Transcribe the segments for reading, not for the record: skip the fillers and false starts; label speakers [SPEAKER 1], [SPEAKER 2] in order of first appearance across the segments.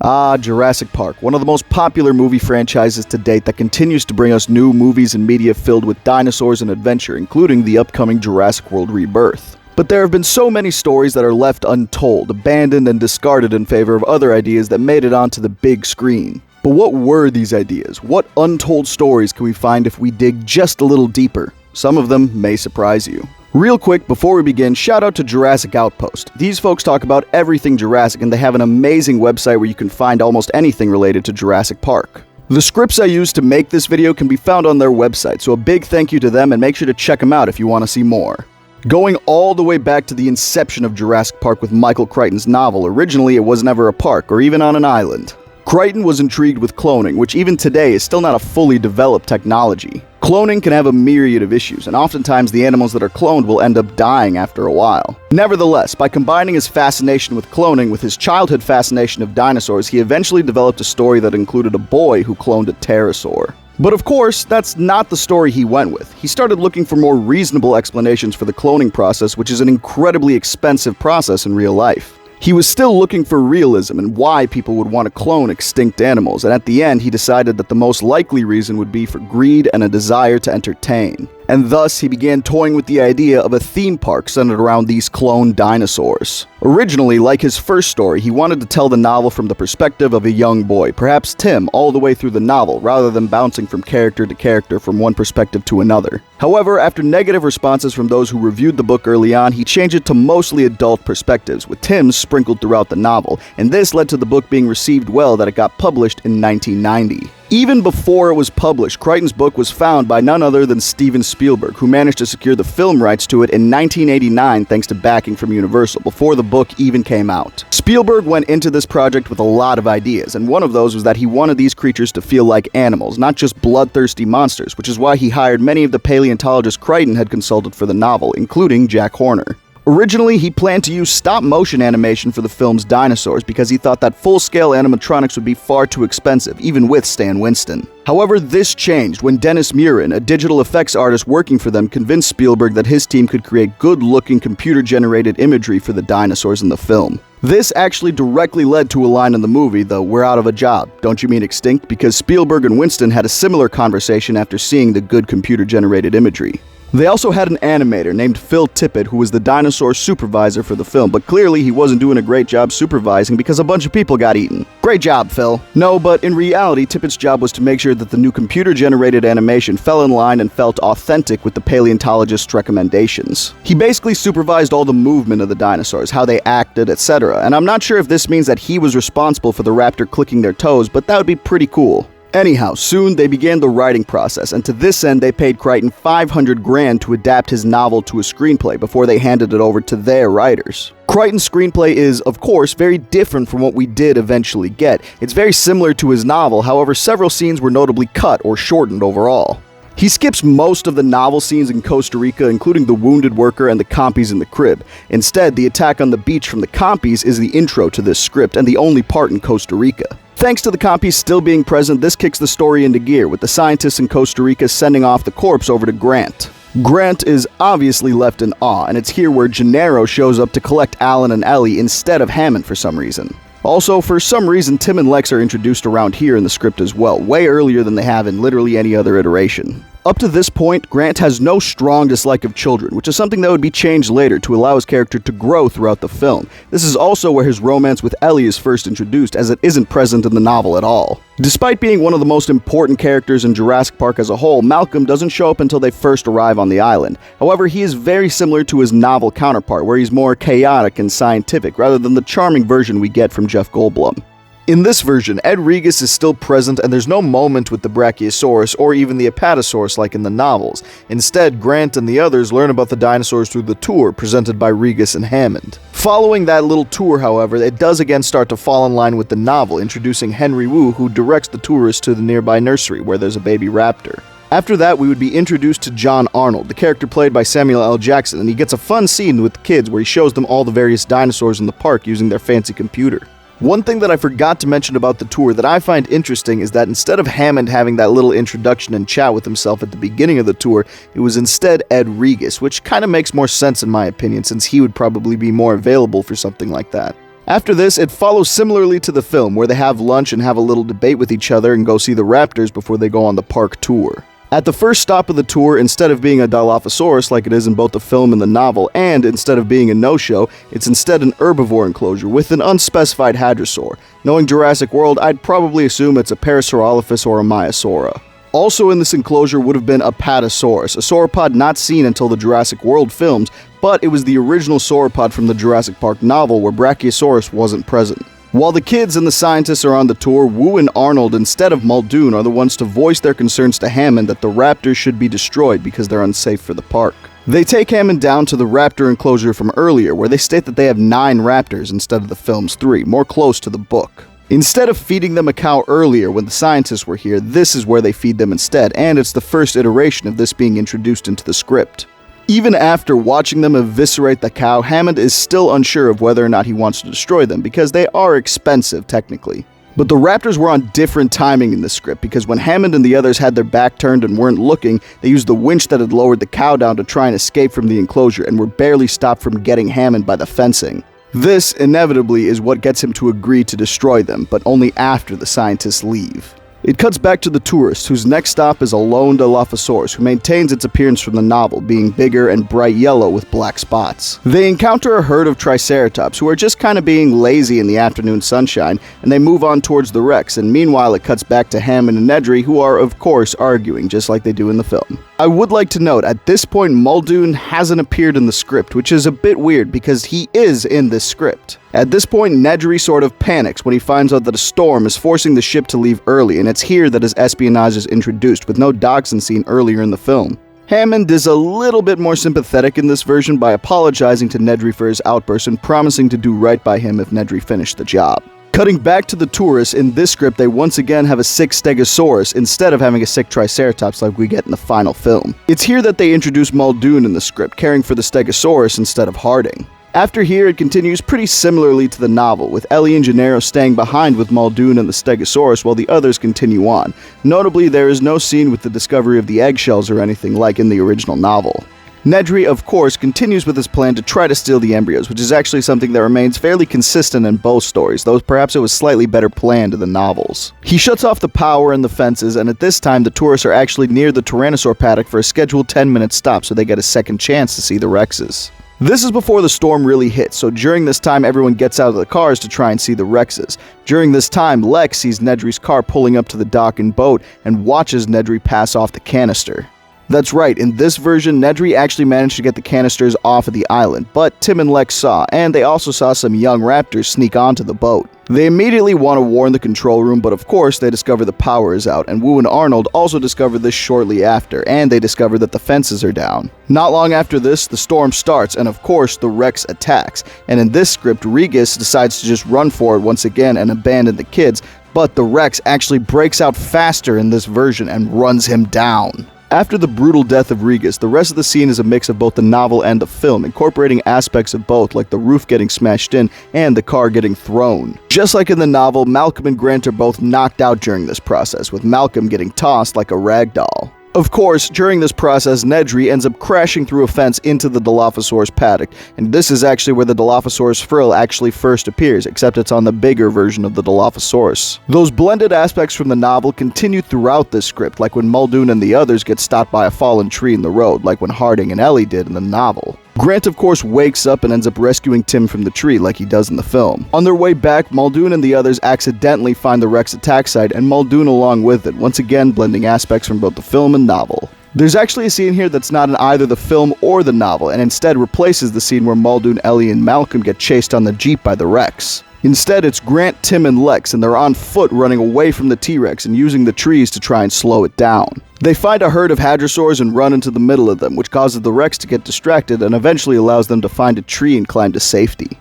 [SPEAKER 1] Jurassic Park, one of the most popular movie franchises to date that continues to bring us new movies and media filled with dinosaurs and adventure, including the upcoming Jurassic World Rebirth. But there have been so many stories that are left untold, abandoned and discarded in favor of other ideas that made it onto the big screen. But what were these ideas? What untold stories can we find if we dig just a little deeper? Some of them may surprise you. Real quick, before we begin, shout out to Jurassic Outpost. These folks talk about everything Jurassic, and they have an amazing website where you can find almost anything related to Jurassic Park. The scripts I used to make this video can be found on their website, so a big thank you to them and make sure to check them out if you want to see more. Going all the way back to the inception of Jurassic Park with Michael Crichton's novel, originally it was never a park or even on an island. Crichton was intrigued with cloning, which even today is still not a fully developed technology. Cloning can have a myriad of issues, and oftentimes the animals that are cloned will end up dying after a while. Nevertheless, by combining his fascination with cloning with his childhood fascination of dinosaurs, he eventually developed a story that included a boy who cloned a pterosaur. But of course, that's not the story he went with. He started looking for more reasonable explanations for the cloning process, which is an incredibly expensive process in real life. He was still looking for realism and why people would want to clone extinct animals, and at the end he decided that the most likely reason would be for greed and a desire to entertain. And thus he began toying with the idea of a theme park centered around these cloned dinosaurs. Originally, like his first story, he wanted to tell the novel from the perspective of a young boy, perhaps Tim, all the way through the novel, rather than bouncing from character to character from one perspective to another. However, after negative responses from those who reviewed the book early on, he changed it to mostly adult perspectives, with Tim's sprinkled throughout the novel, and this led to the book being received well that it got published in 1990. Even before it was published, Crichton's book was found by none other than Steven Spielberg, who managed to secure the film rights to it in 1989 thanks to backing from Universal, before the book even came out. Spielberg went into this project with a lot of ideas, and one of those was that he wanted these creatures to feel like animals, not just bloodthirsty monsters, which is why he hired many of the paleontologists Crichton had consulted for the novel, including Jack Horner. Originally, he planned to use stop-motion animation for the film's dinosaurs because he thought that full-scale animatronics would be far too expensive, even with Stan Winston. However, this changed when Dennis Murin, a digital effects artist working for them, convinced Spielberg that his team could create good-looking computer-generated imagery for the dinosaurs in the film. This actually directly led to a line in the movie, the "We're out of a job, don't you mean extinct?" because Spielberg and Winston had a similar conversation after seeing the good computer-generated imagery. They also had an animator named Phil Tippett who was the dinosaur supervisor for the film, but clearly he wasn't doing a great job supervising because a bunch of people got eaten. Great job, Phil. No, but in reality, Tippett's job was to make sure that the new computer-generated animation fell in line and felt authentic with the paleontologist's recommendations. He basically supervised all the movement of the dinosaurs, how they acted, etc., and I'm not sure if this means that he was responsible for the raptor clicking their toes, but that would be pretty cool. Anyhow, soon they began the writing process, and to this end they paid Crichton $500,000 to adapt his novel to a screenplay before they handed it over to their writers. Crichton's screenplay is, of course, very different from what we did eventually get. It's very similar to his novel, however several scenes were notably cut or shortened overall. He skips most of the novel scenes in Costa Rica, including the wounded worker and the compies in the crib. Instead, the attack on the beach from the compies is the intro to this script and the only part in Costa Rica. Thanks to the compies still being present, this kicks the story into gear, with the scientists in Costa Rica sending off the corpse over to Grant. Grant is obviously left in awe, and it's here where Gennaro shows up to collect Alan and Ellie instead of Hammond for some reason. Also, for some reason, Tim and Lex are introduced around here in the script as well, way earlier than they have in literally any other iteration. Up to this point, Grant has no strong dislike of children, which is something that would be changed later to allow his character to grow throughout the film. This is also where his romance with Ellie is first introduced, as it isn't present in the novel at all. Despite being one of the most important characters in Jurassic Park as a whole, Malcolm doesn't show up until they first arrive on the island. However, he is very similar to his novel counterpart, where he's more chaotic and scientific, rather than the charming version we get from Jeff Goldblum. In this version, Ed Regis is still present, and there's no moment with the Brachiosaurus or even the Apatosaurus like in the novels. Instead, Grant and the others learn about the dinosaurs through the tour presented by Regis and Hammond. Following that little tour, however, it does again start to fall in line with the novel, introducing Henry Wu, who directs the tourists to the nearby nursery where there's a baby raptor. After that, we would be introduced to John Arnold, the character played by Samuel L. Jackson, and he gets a fun scene with the kids where he shows them all the various dinosaurs in the park using their fancy computer. One thing that I forgot to mention about the tour that I find interesting is that instead of Hammond having that little introduction and chat with himself at the beginning of the tour, it was instead Ed Regis, which kind of makes more sense in my opinion, since he would probably be more available for something like that. After this, it follows similarly to the film, where they have lunch and have a little debate with each other and go see the raptors before they go on the park tour. At the first stop of the tour, instead of being a Dilophosaurus like it is in both the film and the novel, and instead of being a no-show, it's instead an herbivore enclosure with an unspecified hadrosaur. Knowing Jurassic World, I'd probably assume it's a Parasaurolophus or a Maiasaura. Also in this enclosure would have been a Patasaurus, a sauropod not seen until the Jurassic World films, but it was the original sauropod from the Jurassic Park novel where Brachiosaurus wasn't present. While the kids and the scientists are on the tour, Wu and Arnold, instead of Muldoon, are the ones to voice their concerns to Hammond that the raptors should be destroyed because they're unsafe for the park. They take Hammond down to the raptor enclosure from earlier, where they state that they have 9 raptors instead of the film's 3, more close to the book. Instead of feeding them a cow earlier when the scientists were here, this is where they feed them instead, and it's the first iteration of this being introduced into the script. Even after watching them eviscerate the cow, Hammond is still unsure of whether or not he wants to destroy them, because they are expensive, technically. But the raptors were on different timing in the script, because when Hammond and the others had their back turned and weren't looking, they used the winch that had lowered the cow down to try and escape from the enclosure, and were barely stopped from getting Hammond by the fencing. This, inevitably, is what gets him to agree to destroy them, but only after the scientists leave. It cuts back to the tourist, whose next stop is a lone Dilophosaurus, who maintains its appearance from the novel, being bigger and bright yellow with black spots. They encounter a herd of Triceratops, who are just kind of being lazy in the afternoon sunshine, and they move on towards the Rex, and meanwhile it cuts back to Hammond and Nedry, who are, of course, arguing, just like they do in the film. I would like to note, at this point Muldoon hasn't appeared in the script, which is a bit weird because he is in this script. At this point, Nedry sort of panics when he finds out that a storm is forcing the ship to leave early, and it's here that his espionage is introduced, with no dachshund scene earlier in the film. Hammond is a little bit more sympathetic in this version by apologizing to Nedry for his outburst and promising to do right by him if Nedry finished the job. Cutting back to the tourists, in this script they once again have a sick Stegosaurus instead of having a sick Triceratops like we get in the final film. It's here that they introduce Muldoon in the script, caring for the Stegosaurus instead of Harding. After here, it continues pretty similarly to the novel, with Ellie and Gennaro staying behind with Muldoon and the Stegosaurus while the others continue on. Notably, there is no scene with the discovery of the eggshells or anything like in the original novel. Nedry, of course, continues with his plan to try to steal the embryos, which is actually something that remains fairly consistent in both stories, though perhaps it was slightly better planned in the novels. He shuts off the power and the fences, and at this time the tourists are actually near the Tyrannosaur paddock for a scheduled 10-minute stop so they get a second chance to see the Rexes. This is before the storm really hits, so during this time everyone gets out of the cars to try and see the Rexes. During this time, Lex sees Nedry's car pulling up to the dock and boat and watches Nedry pass off the canister. That's right, in this version, Nedry actually managed to get the canisters off of the island, but Tim and Lex saw, and they also saw some young raptors sneak onto the boat. They immediately want to warn the control room, but of course they discover the power is out, and Wu and Arnold also discover this shortly after, and they discover that the fences are down. Not long after this, the storm starts, and of course the Rex attacks, and in this script, Regis decides to just run for it once again and abandon the kids, but the Rex actually breaks out faster in this version and runs him down. After the brutal death of Regis, the rest of the scene is a mix of both the novel and the film, incorporating aspects of both, like the roof getting smashed in and the car getting thrown. Just like in the novel, Malcolm and Grant are both knocked out during this process, with Malcolm getting tossed like a rag doll. Of course, during this process, Nedry ends up crashing through a fence into the Dilophosaurus paddock, and this is actually where the Dilophosaurus frill actually first appears, except it's on the bigger version of the Dilophosaurus. Those blended aspects from the novel continue throughout this script, like when Muldoon and the others get stopped by a fallen tree in the road, like when Harding and Ellie did in the novel. Grant, of course, wakes up and ends up rescuing Tim from the tree like he does in the film. On their way back, Muldoon and the others accidentally find the Rex attack site, and Muldoon along with it, once again blending aspects from both the film and novel. There's actually a scene here that's not in either the film or the novel, and instead replaces the scene where Muldoon, Ellie, and Malcolm get chased on the Jeep by the Rex. Instead, it's Grant, Tim, and Lex, and they're on foot running away from the T-Rex and using the trees to try and slow it down. They find a herd of hadrosaurs and run into the middle of them, which causes the Rex to get distracted and eventually allows them to find a tree and climb to safety.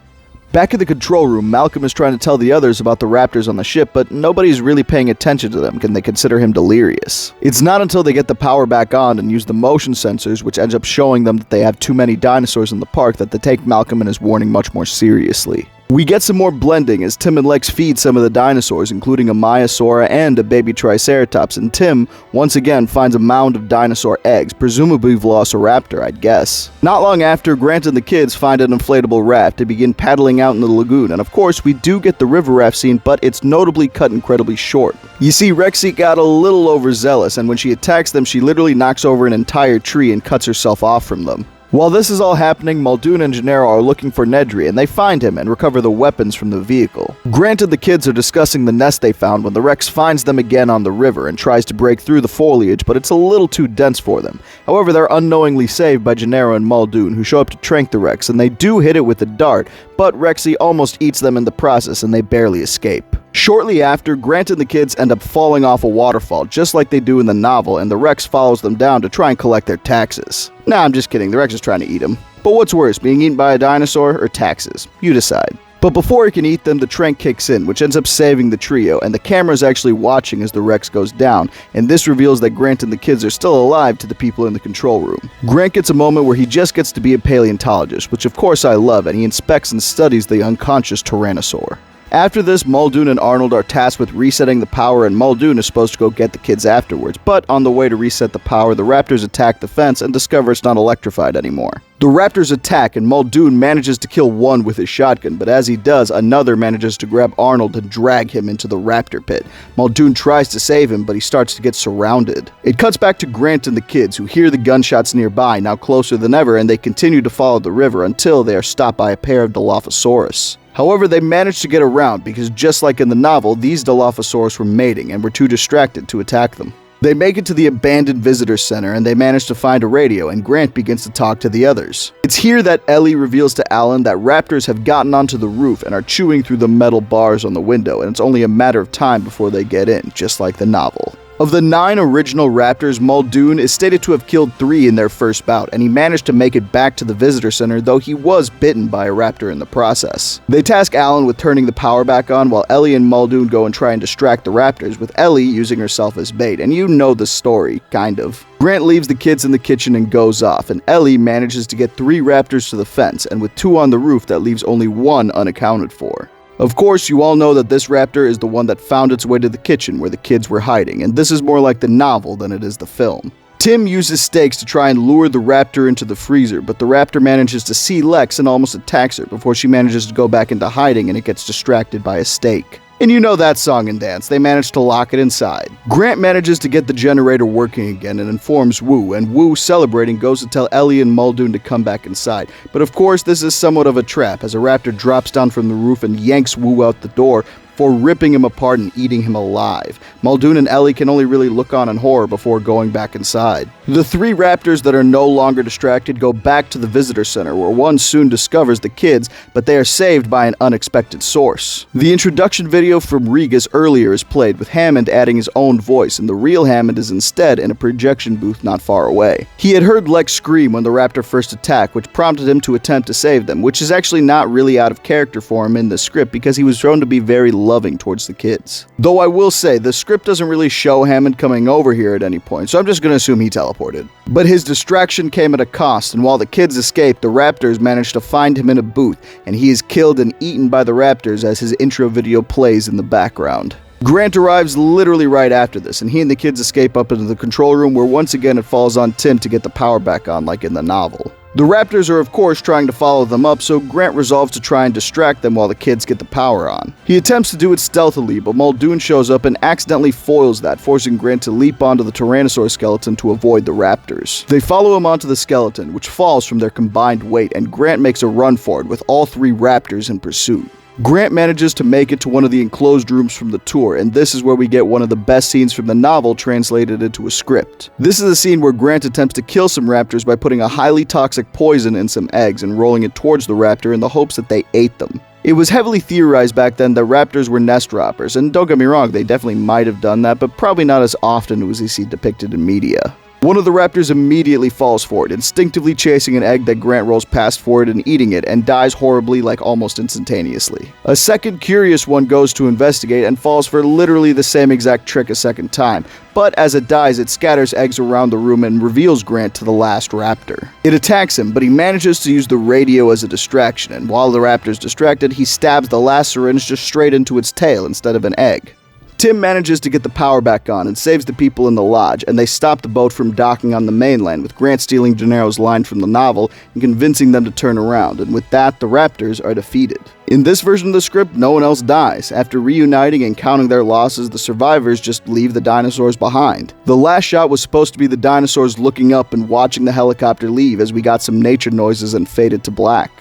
[SPEAKER 1] Back in the control room, Malcolm is trying to tell the others about the raptors on the ship, but nobody's really paying attention to them because they consider him delirious. It's not until they get the power back on and use the motion sensors, which ends up showing them that they have too many dinosaurs in the park, that they take Malcolm and his warning much more seriously. We get some more blending as Tim and Lex feed some of the dinosaurs, including a Maiasaura and a baby Triceratops, and Tim once again finds a mound of dinosaur eggs, presumably Velociraptor, I'd guess. Not long after, Grant and the kids find an inflatable raft and begin paddling out in the lagoon, and of course we do get the river raft scene, but it's notably cut incredibly short. You see, Rexy got a little overzealous, and when she attacks them, she literally knocks over an entire tree and cuts herself off from them. While this is all happening, Muldoon and Gennaro are looking for Nedry, and they find him and recover the weapons from the vehicle. Grant and the kids are discussing the nest they found when the Rex finds them again on the river and tries to break through the foliage, but it's a little too dense for them. However, they're unknowingly saved by Gennaro and Muldoon, who show up to trank the Rex, and they do hit it with a dart, but Rexy almost eats them in the process and they barely escape. Shortly after, Grant and the kids end up falling off a waterfall, just like they do in the novel, and the Rex follows them down to try and collect their taxes. Nah, I'm just kidding, the Rex is trying to eat them. But what's worse, being eaten by a dinosaur or taxes? You decide. But before he can eat them, the trank kicks in, which ends up saving the trio, and the camera is actually watching as the Rex goes down, and this reveals that Grant and the kids are still alive to the people in the control room. Grant gets a moment where he just gets to be a paleontologist, which of course I love, and he inspects and studies the unconscious Tyrannosaur. After this, Muldoon and Arnold are tasked with resetting the power, and Muldoon is supposed to go get the kids afterwards, but on the way to reset the power, the raptors attack the fence and discover it's not electrified anymore. The raptors attack, and Muldoon manages to kill one with his shotgun, but as he does, another manages to grab Arnold and drag him into the raptor pit. Muldoon tries to save him, but he starts to get surrounded. It cuts back to Grant and the kids, who hear the gunshots nearby, now closer than ever, and they continue to follow the river until they are stopped by a pair of Dilophosaurus. However, they manage to get around because just like in the novel, these Dilophosaurus were mating and were too distracted to attack them. They make it to the abandoned visitor center and they manage to find a radio, and Grant begins to talk to the others. It's here that Ellie reveals to Alan that raptors have gotten onto the roof and are chewing through the metal bars on the window, and it's only a matter of time before they get in, just like the novel. Of the 9 original raptors, Muldoon is stated to have killed 3 in their first bout, and he managed to make it back to the visitor center, though he was bitten by a raptor in the process. They task Alan with turning the power back on, while Ellie and Muldoon go and try and distract the raptors, with Ellie using herself as bait, and you know the story, kind of. Grant leaves the kids in the kitchen and goes off, and Ellie manages to get 3 raptors to the fence, and with 2 on the roof, that leaves only 1 unaccounted for. Of course, you all know that this raptor is the one that found its way to the kitchen where the kids were hiding, and this is more like the novel than it is the film. Tim uses stakes to try and lure the raptor into the freezer, but the raptor manages to see Lex and almost attacks her before she manages to go back into hiding, and it gets distracted by a stake. And you know that song and dance, they manage to lock it inside. Grant manages to get the generator working again and informs Wu, and Wu, celebrating, goes to tell Ellie and Muldoon to come back inside. But of course, this is somewhat of a trap, as a raptor drops down from the roof and yanks Wu out the door, before ripping him apart and eating him alive. Muldoon and Ellie can only really look on in horror before going back inside. The 3 raptors that are no longer distracted go back to the visitor center, where one soon discovers the kids, but they are saved by an unexpected source. The introduction video from Regas earlier is played, with Hammond adding his own voice, and the real Hammond is instead in a projection booth not far away. He had heard Lex scream when the raptor first attacked, which prompted him to attempt to save them, which is actually not really out of character for him in the script because he was shown to be very loving towards the kids. Though I will say, the script doesn't really show Hammond coming over here at any point, so I'm just gonna assume he teleported. But his distraction came at a cost, and while the kids escaped, the raptors managed to find him in a booth, and he is killed and eaten by the raptors as his intro video plays in the background. Grant arrives literally right after this, and he and the kids escape up into the control room, where once again it falls on Tim to get the power back on like in the novel. The raptors are of course trying to follow them up, so Grant resolves to try and distract them while the kids get the power on. He attempts to do it stealthily, but Muldoon shows up and accidentally foils that, forcing Grant to leap onto the Tyrannosaur skeleton to avoid the raptors. They follow him onto the skeleton, which falls from their combined weight, and Grant makes a run for it with all 3 raptors in pursuit. Grant manages to make it to one of the enclosed rooms from the tour, and this is where we get one of the best scenes from the novel translated into a script. This is a scene where Grant attempts to kill some raptors by putting a highly toxic poison in some eggs and rolling it towards the raptor in the hopes that they ate them. It was heavily theorized back then that raptors were nest robbers, and don't get me wrong, they definitely might have done that, but probably not as often as we see depicted in media. One of the raptors immediately falls for it, instinctively chasing an egg that Grant rolls past for it and eating it, and dies horribly, like almost instantaneously. A second curious one goes to investigate and falls for literally the same exact trick a second time, but as it dies, it scatters eggs around the room and reveals Grant to the last raptor. It attacks him, but he manages to use the radio as a distraction, and while the raptor's distracted, he stabs the last syringe just straight into its tail instead of an egg. Tim manages to get the power back on and saves the people in the lodge, and they stop the boat from docking on the mainland, with Grant stealing Gennaro's line from the novel and convincing them to turn around, and with that, the raptors are defeated. In this version of the script, no one else dies. After reuniting and counting their losses, the survivors just leave the dinosaurs behind. The last shot was supposed to be the dinosaurs looking up and watching the helicopter leave as we got some nature noises and faded to black.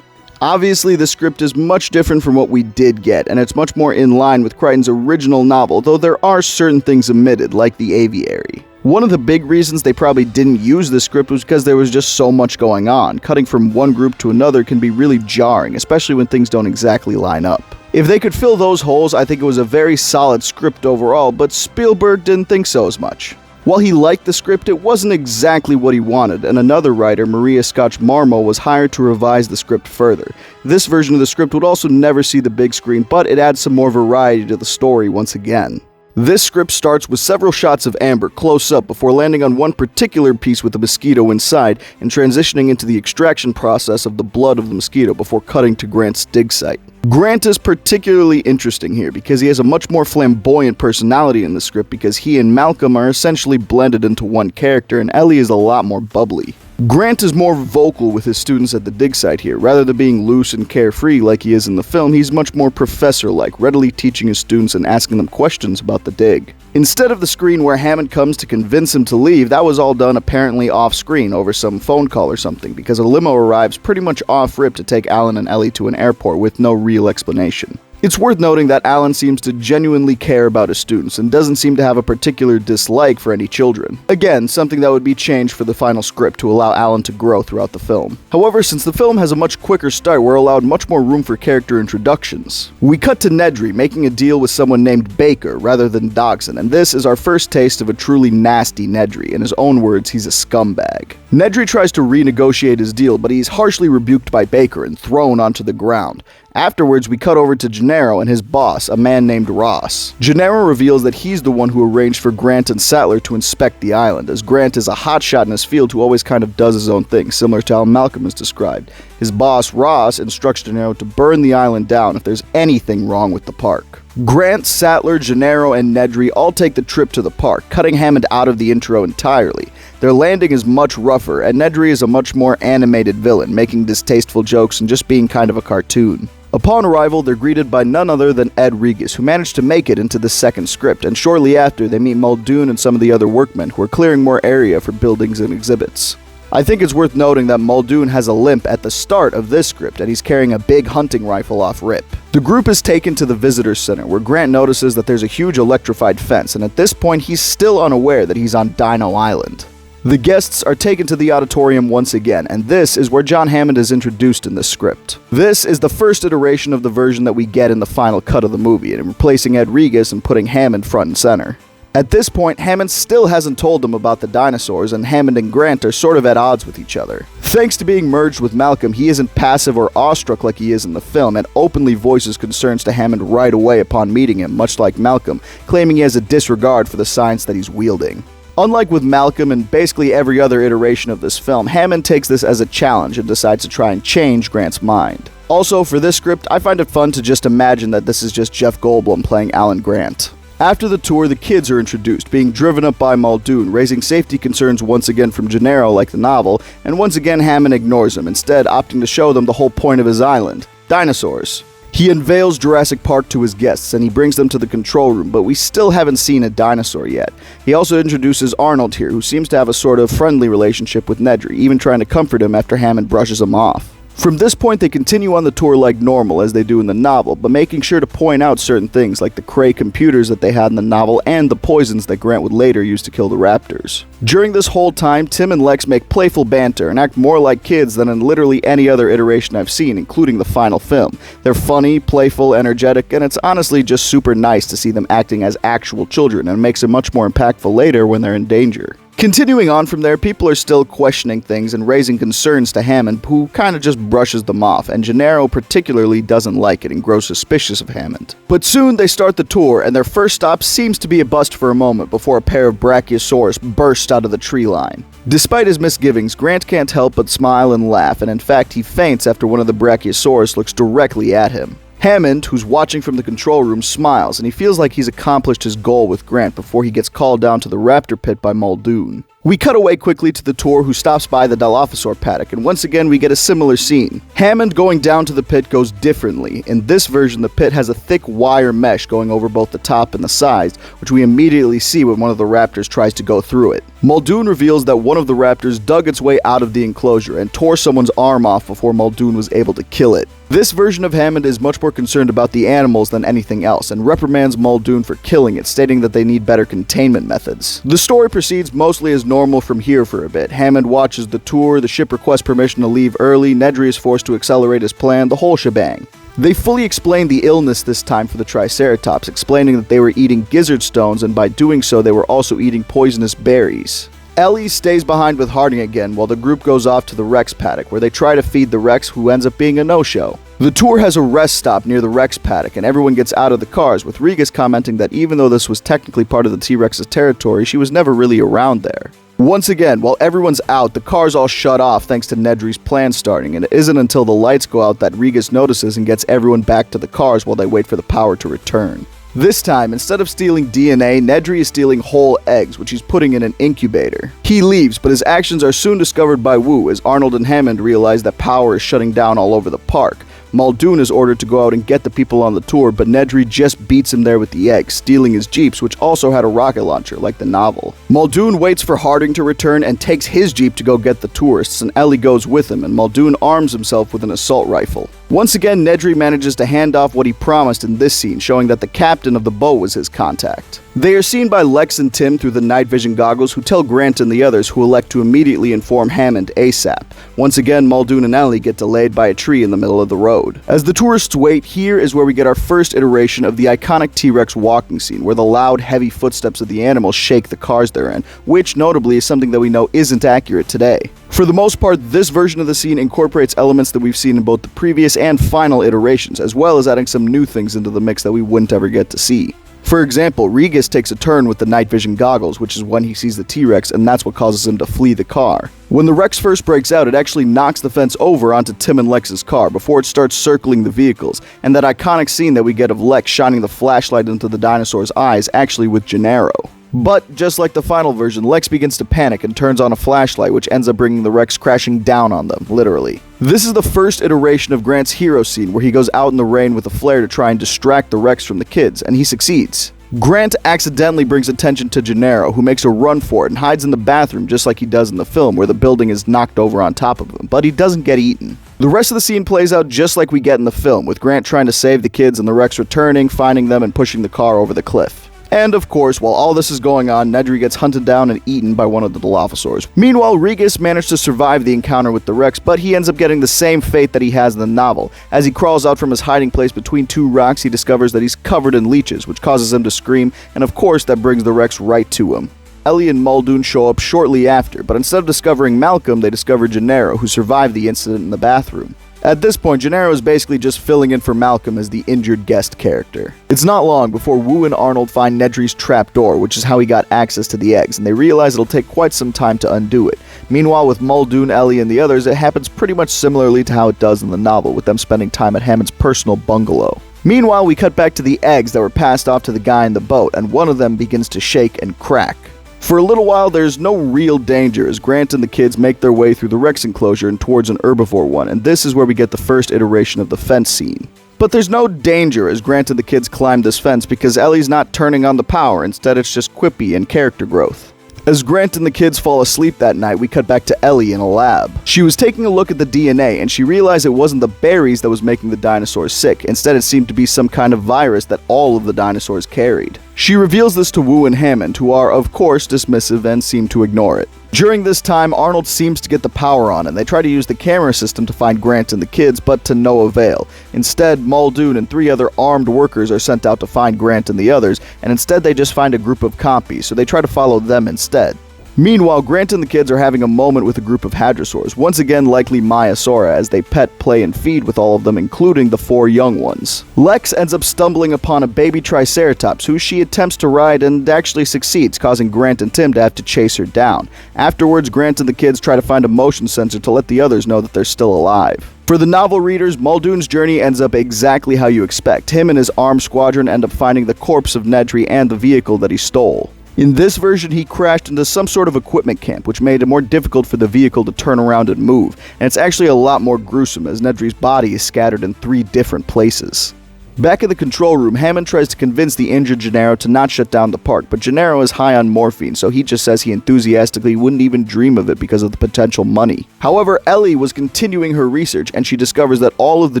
[SPEAKER 1] Obviously, the script is much different from what we did get, and it's much more in line with Crichton's original novel, though there are certain things omitted, like the aviary. One of the big reasons they probably didn't use this script was because there was just so much going on. Cutting from one group to another can be really jarring, especially when things don't exactly line up. If they could fill those holes, I think it was a very solid script overall, but Spielberg didn't think so as much. While he liked the script, it wasn't exactly what he wanted, and another writer, Maria Scotch-Marmo, was hired to revise the script further. This version of the script would also never see the big screen, but it adds some more variety to the story once again. This script starts with several shots of Amber close up before landing on one particular piece with the mosquito inside and transitioning into the extraction process of the blood of the mosquito before cutting to Grant's dig site. Grant is particularly interesting here because he has a much more flamboyant personality in the script because he and Malcolm are essentially blended into one character and Ellie is a lot more bubbly. Grant is more vocal with his students at the dig site here. Rather than being loose and carefree like he is in the film, he's much more professor-like, readily teaching his students and asking them questions about the dig. Instead of the screen where Hammond comes to convince him to leave, that was all done apparently off-screen over some phone call or something, because a limo arrives pretty much off-rip to take Alan and Ellie to an airport with no real explanation. It's worth noting that Alan seems to genuinely care about his students and doesn't seem to have a particular dislike for any children. Again, something that would be changed for the final script to allow Alan to grow throughout the film. However, since the film has a much quicker start, we're allowed much more room for character introductions. We cut to Nedry making a deal with someone named Baker rather than Dodgson, and this is our first taste of a truly nasty Nedry. In his own words, he's a scumbag. Nedry tries to renegotiate his deal, but he's harshly rebuked by Baker and thrown onto the ground. Afterwards, we cut over to Gennaro and his boss, a man named Ross. Gennaro reveals that he's the one who arranged for Grant and Sattler to inspect the island, as Grant is a hotshot in his field who always kind of does his own thing, similar to how Malcolm is described. His boss, Ross, instructs Gennaro to burn the island down if there's anything wrong with the park. Grant, Sattler, Gennaro, and Nedry all take the trip to the park, cutting Hammond out of the intro entirely. Their landing is much rougher, and Nedry is a much more animated villain, making distasteful jokes and just being kind of a cartoon. Upon arrival, they're greeted by none other than Ed Regis, who managed to make it into the second script, and shortly after, they meet Muldoon and some of the other workmen, who are clearing more area for buildings and exhibits. I think it's worth noting that Muldoon has a limp at the start of this script, and he's carrying a big hunting rifle off rip. The group is taken to the visitor center, where Grant notices that there's a huge electrified fence, and at this point, he's still unaware that he's on Dino Island. The guests are taken to the auditorium once again, and this is where John Hammond is introduced in the script. This is the first iteration of the version that we get in the final cut of the movie, and replacing Ed Regis and putting Hammond front and center. At this point, Hammond still hasn't told them about the dinosaurs, and Hammond and Grant are sort of at odds with each other. Thanks to being merged with Malcolm, he isn't passive or awestruck like he is in the film, and openly voices concerns to Hammond right away upon meeting him, much like Malcolm, claiming he has a disregard for the science that he's wielding. Unlike with Malcolm and basically every other iteration of this film, Hammond takes this as a challenge and decides to try and change Grant's mind. Also, for this script, I find it fun to just imagine that this is just Jeff Goldblum playing Alan Grant. After the tour, the kids are introduced, being driven up by Muldoon, raising safety concerns once again from Gennaro like the novel, and once again Hammond ignores them, instead opting to show them the whole point of his island: dinosaurs. He unveils Jurassic Park to his guests, and he brings them to the control room, but we still haven't seen a dinosaur yet. He also introduces Arnold here, who seems to have a sort of friendly relationship with Nedry, even trying to comfort him after Hammond brushes him off. From this point, they continue on the tour like normal, as they do in the novel, but making sure to point out certain things like the Cray computers that they had in the novel and the poisons that Grant would later use to kill the raptors. During this whole time, Tim and Lex make playful banter and act more like kids than in literally any other iteration I've seen, including the final film. They're funny, playful, energetic, and it's honestly just super nice to see them acting as actual children, and makes it much more impactful later when they're in danger. Continuing on from there, people are still questioning things and raising concerns to Hammond, who kinda just brushes them off, and Gennaro particularly doesn't like it and grows suspicious of Hammond. But soon they start the tour, and their first stop seems to be a bust for a moment before a pair of Brachiosaurus burst out of the tree line. Despite his misgivings, Grant can't help but smile and laugh, and in fact he faints after one of the Brachiosaurus looks directly at him. Hammond, who's watching from the control room, smiles, and he feels like he's accomplished his goal with Grant before he gets called down to the raptor pit by Muldoon. We cut away quickly to the tour, who stops by the Dilophosaur paddock, and once again we get a similar scene. Hammond going down to the pit goes differently. In this version, the pit has a thick wire mesh going over both the top and the sides, which we immediately see when one of the raptors tries to go through it. Muldoon reveals that one of the raptors dug its way out of the enclosure and tore someone's arm off before Muldoon was able to kill it. This version of Hammond is much more concerned about the animals than anything else, and reprimands Muldoon for killing it, stating that they need better containment methods. The story proceeds mostly as normal from here for a bit. Hammond watches the tour, the ship requests permission to leave early, Nedry is forced to accelerate his plan, the whole shebang. They fully explain the illness this time for the Triceratops, explaining that they were eating gizzard stones, and by doing so they were also eating poisonous berries. Ellie stays behind with Harding again while the group goes off to the Rex paddock, where they try to feed the Rex, who ends up being a no-show. The tour has a rest stop near the Rex paddock, and everyone gets out of the cars, with Regis commenting that even though this was technically part of the T-Rex's territory, she was never really around there. Once again, while everyone's out, the cars all shut off thanks to Nedry's plan starting, and it isn't until the lights go out that Regis notices and gets everyone back to the cars while they wait for the power to return. This time, instead of stealing DNA, Nedry is stealing whole eggs, which he's putting in an incubator. He leaves, but his actions are soon discovered by Wu as Arnold and Hammond realize that power is shutting down all over the park. Muldoon is ordered to go out and get the people on the tour, but Nedry just beats him there with the eggs, stealing his jeeps, which also had a rocket launcher, like the novel. Muldoon waits for Harding to return and takes his jeep to go get the tourists, and Ellie goes with him, and Muldoon arms himself with an assault rifle. Once again, Nedry manages to hand off what he promised in this scene, showing that the captain of the boat was his contact. They are seen by Lex and Tim through the night vision goggles, who tell Grant and the others, who elect to immediately inform Hammond ASAP. Once again, Muldoon and Ellie get delayed by a tree in the middle of the road. As the tourists wait, here is where we get our first iteration of the iconic T-Rex walking scene, where the loud, heavy footsteps of the animals shake the cars they're in, which notably is something that we know isn't accurate today. For the most part, this version of the scene incorporates elements that we've seen in both the previous and final iterations, as well as adding some new things into the mix that we wouldn't ever get to see. For example, Regis takes a turn with the night vision goggles, which is when he sees the T-Rex, and that's what causes him to flee the car. When the Rex first breaks out, it actually knocks the fence over onto Tim and Lex's car before it starts circling the vehicles, and that iconic scene that we get of Lex shining the flashlight into the dinosaur's eyes actually with Gennaro. But, just like the final version, Lex begins to panic and turns on a flashlight, which ends up bringing the Rex crashing down on them, literally. This is the first iteration of Grant's hero scene, where he goes out in the rain with a flare to try and distract the Rex from the kids, and he succeeds. Grant accidentally brings attention to Gennaro, who makes a run for it and hides in the bathroom just like he does in the film, where the building is knocked over on top of him, but he doesn't get eaten. The rest of the scene plays out just like we get in the film, with Grant trying to save the kids and the Rex returning, finding them, and pushing the car over the cliff. And of course, while all this is going on, Nedry gets hunted down and eaten by one of the Dilophosaurs. Meanwhile, Regis managed to survive the encounter with the Rex, but he ends up getting the same fate that he has in the novel. As he crawls out from his hiding place between two rocks, he discovers that he's covered in leeches, which causes him to scream, and of course that brings the Rex right to him. Ellie and Muldoon show up shortly after, but instead of discovering Malcolm, they discover Gennaro, who survived the incident in the bathroom. At this point, Gennaro is basically just filling in for Malcolm as the injured guest character. It's not long before Wu and Arnold find Nedry's trapdoor, which is how he got access to the eggs, and they realize it'll take quite some time to undo it. Meanwhile, with Muldoon, Ellie, and the others, it happens pretty much similarly to how it does in the novel, with them spending time at Hammond's personal bungalow. Meanwhile, we cut back to the eggs that were passed off to the guy in the boat, and one of them begins to shake and crack. For a little while, there's no real danger as Grant and the kids make their way through the Rex enclosure and towards an herbivore one, and this is where we get the first iteration of the fence scene. But there's no danger as Grant and the kids climb this fence because Ellie's not turning on the power, instead it's just quippy and character growth. As Grant and the kids fall asleep that night, we cut back to Ellie in a lab. She was taking a look at the DNA, and she realized it wasn't the berries that was making the dinosaurs sick. Instead, it seemed to be some kind of virus that all of the dinosaurs carried. She reveals this to Wu and Hammond, who are, of course, dismissive and seem to ignore it. During this time, Arnold seems to get the power on, and they try to use the camera system to find Grant and the kids, but to no avail. Instead, Muldoon and 3 other armed workers are sent out to find Grant and the others, and instead they just find a group of compies, so they try to follow them instead. Meanwhile, Grant and the kids are having a moment with a group of hadrosaurs, once again likely Maiasaura, as they pet, play, and feed with all of them, including the 4 young ones. Lex ends up stumbling upon a baby Triceratops, who she attempts to ride and actually succeeds, causing Grant and Tim to have to chase her down. Afterwards, Grant and the kids try to find a motion sensor to let the others know that they're still alive. For the novel readers, Muldoon's journey ends up exactly how you expect. Him and his armed squadron end up finding the corpse of Nedry and the vehicle that he stole. In this version, he crashed into some sort of equipment camp, which made it more difficult for the vehicle to turn around and move, and it's actually a lot more gruesome as Nedry's body is scattered in 3 different places. Back in the control room, Hammond tries to convince the injured Gennaro to not shut down the park, but Gennaro is high on morphine, so he just says he enthusiastically wouldn't even dream of it because of the potential money. However, Ellie was continuing her research, and she discovers that all of the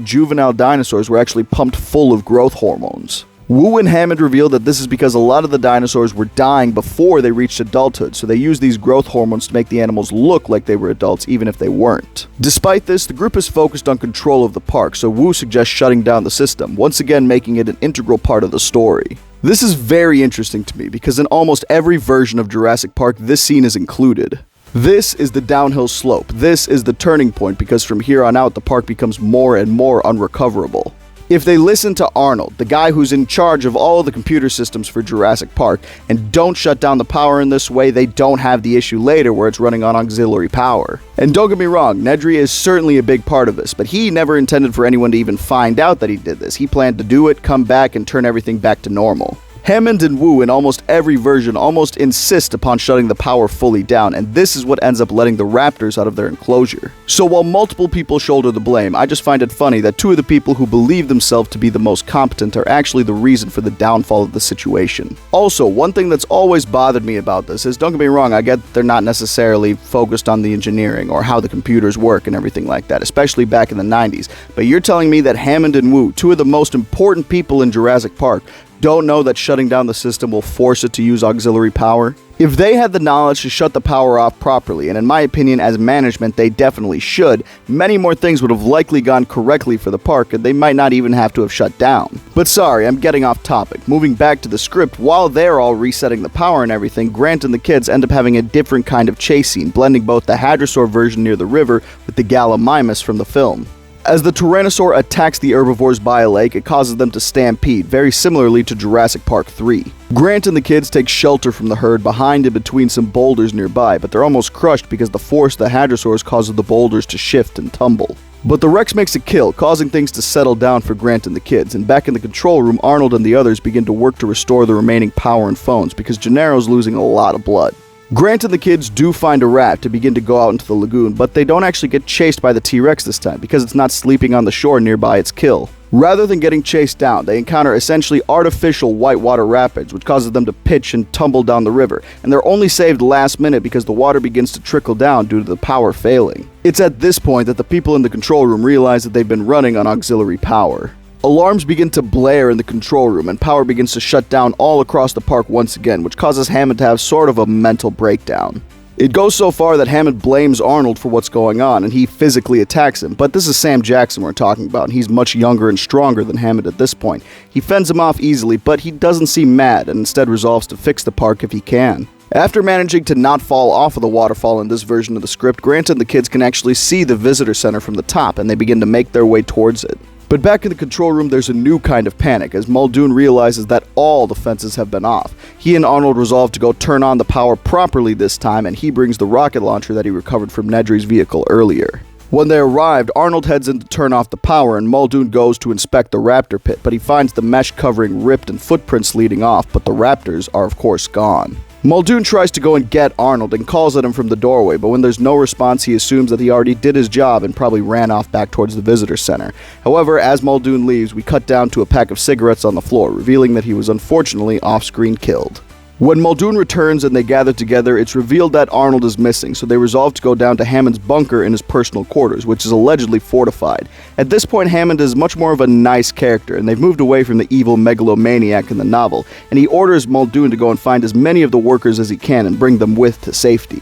[SPEAKER 1] juvenile dinosaurs were actually pumped full of growth hormones. Wu and Hammond reveal that this is because a lot of the dinosaurs were dying before they reached adulthood, so they used these growth hormones to make the animals look like they were adults even if they weren't. Despite this, the group is focused on control of the park, so Wu suggests shutting down the system, once again making it an integral part of the story. This is very interesting to me because in almost every version of Jurassic Park, this scene is included. This is the downhill slope. This is the turning point because from here on out, the park becomes more and more unrecoverable. If they listen to Arnold, the guy who's in charge of all of the computer systems for Jurassic Park, and don't shut down the power in this way, they don't have the issue later where it's running on auxiliary power. And don't get me wrong, Nedry is certainly a big part of this, but he never intended for anyone to even find out that he did this. He planned to do it, come back, and turn everything back to normal. Hammond and Wu in almost every version almost insist upon shutting the power fully down, and this is what ends up letting the raptors out of their enclosure. So while multiple people shoulder the blame, I just find it funny that 2 of the people who believe themselves to be the most competent are actually the reason for the downfall of the situation. Also, one thing that's always bothered me about this is, don't get me wrong, I get that they're not necessarily focused on the engineering or how the computers work and everything like that, especially back in the 90s, but you're telling me that Hammond and Wu, 2 of the most important people in Jurassic Park, don't know that shutting down the system will force it to use auxiliary power? If they had the knowledge to shut the power off properly, and in my opinion as management they definitely should, many more things would have likely gone correctly for the park and they might not even have to have shut down. But sorry, I'm getting off topic. Moving back to the script, while they're all resetting the power and everything, Grant and the kids end up having a different kind of chase scene, blending both the hadrosaur version near the river with the Gallimimus from the film. As the Tyrannosaur attacks the herbivores by a lake, it causes them to stampede, very similarly to Jurassic Park 3. Grant and the kids take shelter from the herd behind and between some boulders nearby, but they're almost crushed because the force of the hadrosaurs causes the boulders to shift and tumble. But the Rex makes a kill, causing things to settle down for Grant and the kids, and back in the control room, Arnold and the others begin to work to restore the remaining power and phones because Gennaro's losing a lot of blood. Grant and the kids do find a raft to begin to go out into the lagoon, but they don't actually get chased by the T-Rex this time because it's not sleeping on the shore nearby its kill. Rather than getting chased down, they encounter essentially artificial whitewater rapids, which causes them to pitch and tumble down the river, and they're only saved last minute because the water begins to trickle down due to the power failing. It's at this point that the people in the control room realize that they've been running on auxiliary power. Alarms begin to blare in the control room, and power begins to shut down all across the park once again, which causes Hammond to have sort of a mental breakdown. It goes so far that Hammond blames Arnold for what's going on, and he physically attacks him, but this is Sam Jackson we're talking about, and he's much younger and stronger than Hammond at this point. He fends him off easily, but he doesn't seem mad, and instead resolves to fix the park if he can. After managing to not fall off of the waterfall in this version of the script, Grant and the kids can actually see the visitor center from the top, and they begin to make their way towards it. But back in the control room, there's a new kind of panic as Muldoon realizes that all the fences have been off. He and Arnold resolve to go turn on the power properly this time, and he brings the rocket launcher that he recovered from Nedry's vehicle earlier. When they arrived, Arnold heads in to turn off the power, and Muldoon goes to inspect the raptor pit, but he finds the mesh covering ripped and footprints leading off, but the raptors are of course gone. Muldoon tries to go and get Arnold and calls at him from the doorway, but when there's no response, he assumes that he already did his job and probably ran off back towards the visitor center. However, as Muldoon leaves, we cut down to a pack of cigarettes on the floor, revealing that he was unfortunately off-screen killed. When Muldoon returns and they gather together, it's revealed that Arnold is missing, so they resolve to go down to Hammond's bunker in his personal quarters, which is allegedly fortified. At this point, Hammond is much more of a nice character, and they've moved away from the evil megalomaniac in the novel, and he orders Muldoon to go and find as many of the workers as he can and bring them with to safety.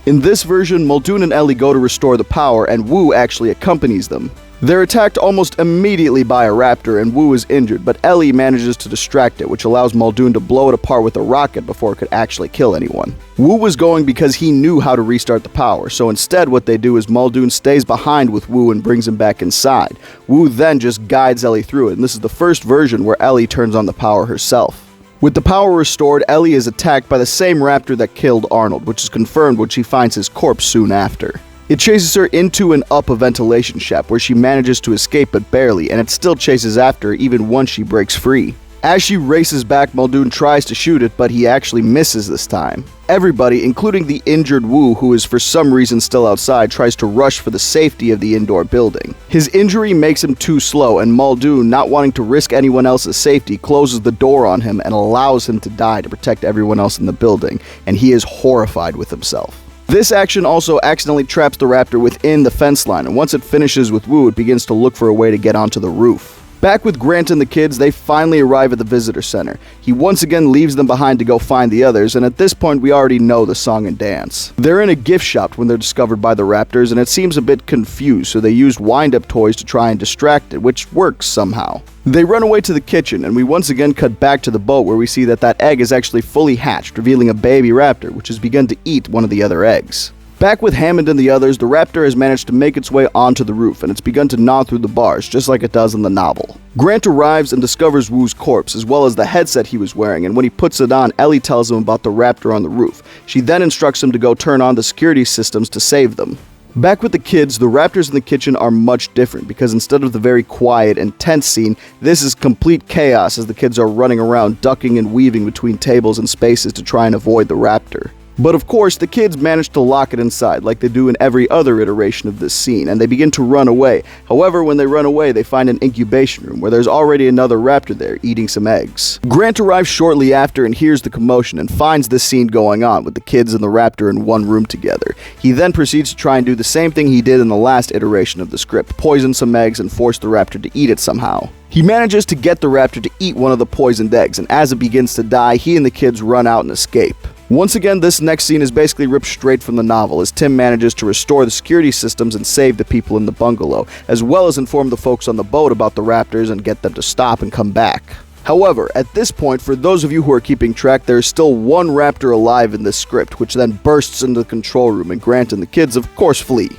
[SPEAKER 1] In this version, Muldoon and Ellie go to restore the power, and Wu actually accompanies them. They're attacked almost immediately by a raptor and Wu is injured, but Ellie manages to distract it, which allows Muldoon to blow it apart with a rocket before it could actually kill anyone. Wu was going because he knew how to restart the power, so instead what they do is Muldoon stays behind with Wu and brings him back inside. Wu then just guides Ellie through it, and this is the first version where Ellie turns on the power herself. With the power restored, Ellie is attacked by the same raptor that killed Arnold, which is confirmed when she finds his corpse soon after. It chases her into and up a ventilation shaft where she manages to escape but barely, and it still chases after her even once she breaks free. As she races back, Muldoon tries to shoot it, but he actually misses this time. Everybody, including the injured Wu, who is for some reason still outside, tries to rush for the safety of the indoor building. His injury makes him too slow, and Muldoon, not wanting to risk anyone else's safety, closes the door on him and allows him to die to protect everyone else in the building, and he is horrified with himself. This action also accidentally traps the raptor within the fence line, and once it finishes with Wu, it begins to look for a way to get onto the roof. Back with Grant and the kids, they finally arrive at the visitor center. He once again leaves them behind to go find the others, and at this point we already know the song and dance. They're in a gift shop when they're discovered by the raptors, and it seems a bit confused, so they use wind-up toys to try and distract it, which works somehow. They run away to the kitchen, and we once again cut back to the boat where we see that egg is actually fully hatched, revealing a baby raptor, which has begun to eat one of the other eggs. Back with Hammond and the others, the raptor has managed to make its way onto the roof, and it's begun to gnaw through the bars, just like it does in the novel. Grant arrives and discovers Wu's corpse, as well as the headset he was wearing, and when he puts it on, Ellie tells him about the raptor on the roof. She then instructs him to go turn on the security systems to save them. Back with the kids, the raptors in the kitchen are much different, because instead of the very quiet and tense scene, this is complete chaos as the kids are running around, ducking and weaving between tables and spaces to try and avoid the raptor. But of course, the kids manage to lock it inside like they do in every other iteration of this scene, and they begin to run away. However, when they run away, they find an incubation room where there's already another raptor there eating some eggs. Grant arrives shortly after and hears the commotion and finds this scene going on with the kids and the raptor in one room together. He then proceeds to try and do the same thing he did in the last iteration of the script, poison some eggs and force the raptor to eat it somehow. He manages to get the raptor to eat one of the poisoned eggs, and as it begins to die, he and the kids run out and escape. Once again, this next scene is basically ripped straight from the novel, as Tim manages to restore the security systems and save the people in the bungalow, as well as inform the folks on the boat about the raptors and get them to stop and come back. However, at this point, for those of you who are keeping track, there is still one raptor alive in this script, which then bursts into the control room, and Grant and the kids, of course, flee.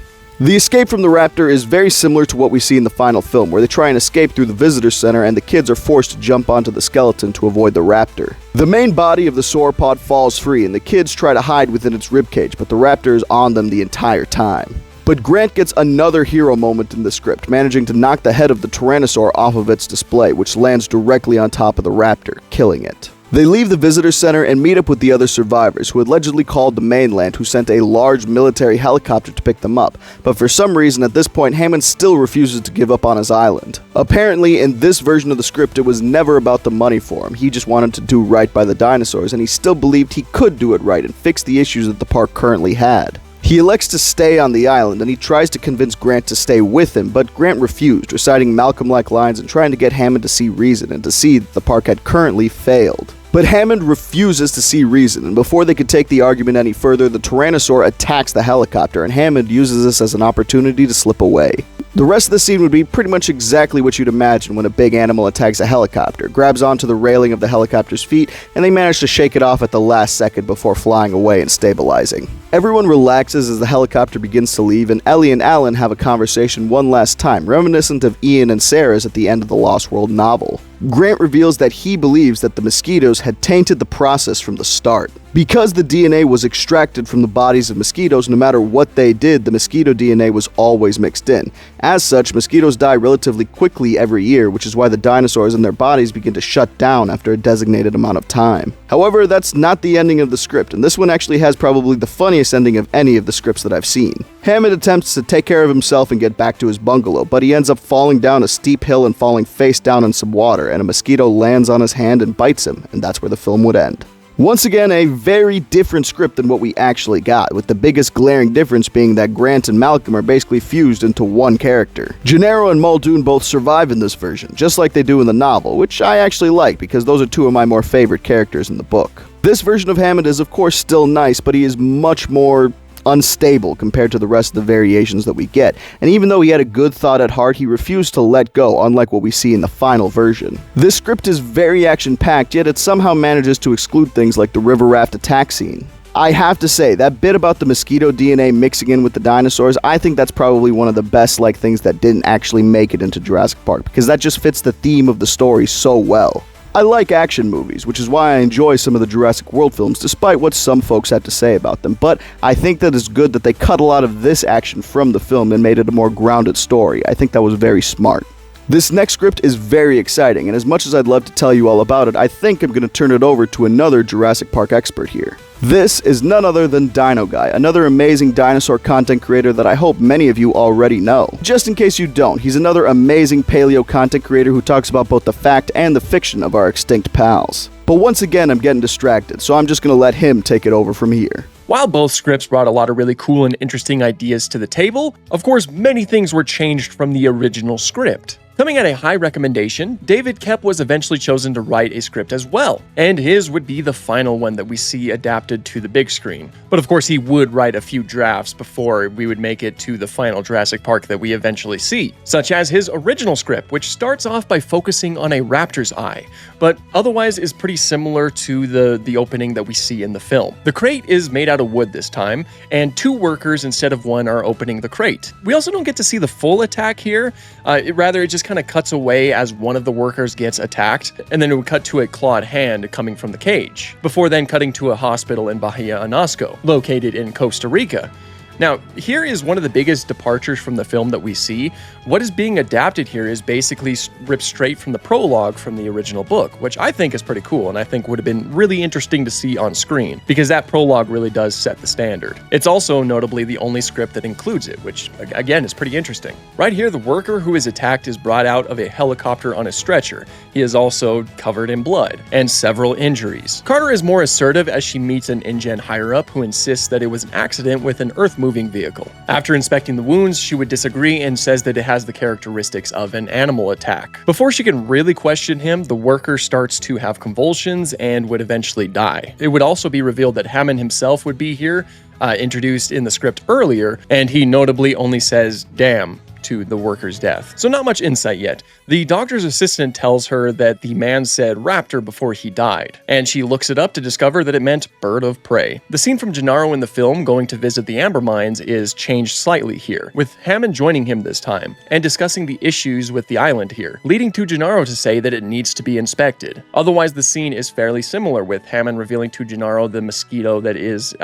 [SPEAKER 1] The escape from the raptor is very similar to what we see in the final film, where they try and escape through the visitor center and the kids are forced to jump onto the skeleton to avoid the raptor. The main body of the sauropod falls free and the kids try to hide within its ribcage, but the raptor is on them the entire time. But Grant gets another hero moment in the script, managing to knock the head of the tyrannosaur off of its display, which lands directly on top of the raptor, killing it. They leave the visitor center and meet up with the other survivors, who allegedly called the mainland, who sent a large military helicopter to pick them up, but for some reason at this point Hammond still refuses to give up on his island. Apparently in this version of the script it was never about the money for him, he just wanted to do right by the dinosaurs and he still believed he could do it right and fix the issues that the park currently had. He elects to stay on the island and he tries to convince Grant to stay with him, but Grant refused, reciting Malcolm-like lines and trying to get Hammond to see reason and to see that the park had currently failed. But Hammond refuses to see reason, and before they could take the argument any further, the Tyrannosaur attacks the helicopter, and Hammond uses this as an opportunity to slip away. The rest of the scene would be pretty much exactly what you'd imagine when a big animal attacks a helicopter, grabs onto the railing of the helicopter's feet, and they manage to shake it off at the last second before flying away and stabilizing. Everyone relaxes as the helicopter begins to leave, and Ellie and Alan have a conversation one last time, reminiscent of Ian and Sarah's at the end of the Lost World novel. Grant reveals that he believes that the mosquitoes had tainted the process from the start. Because the DNA was extracted from the bodies of mosquitoes, no matter what they did, the mosquito DNA was always mixed in. As such, mosquitoes die relatively quickly every year, which is why the dinosaurs and their bodies begin to shut down after a designated amount of time. However, that's not the ending of the script, and this one actually has probably the funniest ending of any of the scripts that I've seen. Hammond attempts to take care of himself and get back to his bungalow, but he ends up falling down a steep hill and falling face down in some water, and a mosquito lands on his hand and bites him, and that's where the film would end. Once again, a very different script than what we actually got, with the biggest glaring difference being that Grant and Malcolm are basically fused into one character. Gennaro and Muldoon both survive in this version, just like they do in the novel, which I actually like because those are two of my more favorite characters in the book. This version of Hammond is of course still nice, but he is much more unstable compared to the rest of the variations that we get, and even though he had a good thought at heart, he refused to let go, unlike what we see in the final version. This script is very action-packed, yet it somehow manages to exclude things like the river raft attack scene. I have to say, that bit about the mosquito DNA mixing in with the dinosaurs, I think that's probably one of the best things that didn't actually make it into Jurassic Park, because that just fits the theme of the story so well. I like action movies, which is why I enjoy some of the Jurassic World films, despite what some folks had to say about them, but I think that it's good that they cut a lot of this action from the film and made it a more grounded story. I think that was very smart. This next script is very exciting, and as much as I'd love to tell you all about it, I think I'm going to turn it over to another Jurassic Park expert here. This is none other than Dino Guy, another amazing dinosaur content creator that I hope many of you already know. Just in case you don't, he's another amazing paleo content creator who talks about both the fact and the fiction of our extinct pals. But once again, I'm getting distracted, so I'm just going to let him take it over from here.
[SPEAKER 2] While both scripts brought a lot of really cool and interesting ideas to the table, of course, many things were changed from the original script. Coming at a high recommendation, David Koepp was eventually chosen to write a script as well, and his would be the final one that we see adapted to the big screen. But of course he would write a few drafts before we would make it to the final Jurassic Park that we eventually see, such as his original script, which starts off by focusing on a raptor's eye, but otherwise is pretty similar to the opening that we see in the film. The crate is made out of wood this time, and 2 workers instead of 1 are opening the crate. We also don't get to see the full attack here, rather it just kind of cuts away as one of the workers gets attacked, and then it would cut to a clawed hand coming from the cage, before then cutting to a hospital in Bahia Anasco, located in Costa Rica. Now, here is one of the biggest departures from the film that we see. What is being adapted here is basically ripped straight from the prologue from the original book, which I think is pretty cool and I think would have been really interesting to see on screen, because that prologue really does set the standard. It's also notably the only script that includes it, which again is pretty interesting. Right here, the worker who is attacked is brought out of a helicopter on a stretcher. He is also covered in blood and several injuries. Carter is more assertive as she meets an InGen higher-up who insists that it was an accident with an earth-moving vehicle. After inspecting the wounds, she would disagree and says that it has the characteristics of an animal attack. Before she can really question him, the worker starts to have convulsions and would eventually die. It would also be revealed that Hammond himself would be here, introduced in the script earlier, and he notably only says, "damn," to the worker's death. So not much insight yet. The doctor's assistant tells her that the man said raptor before he died, and she looks it up to discover that it meant bird of prey. The scene from Gennaro in the film going to visit the amber mines is changed slightly here, with Hammond joining him this time, and discussing the issues with the island here, leading to Gennaro to say that it needs to be inspected. Otherwise, the scene is fairly similar, with Hammond revealing to Gennaro the mosquito that is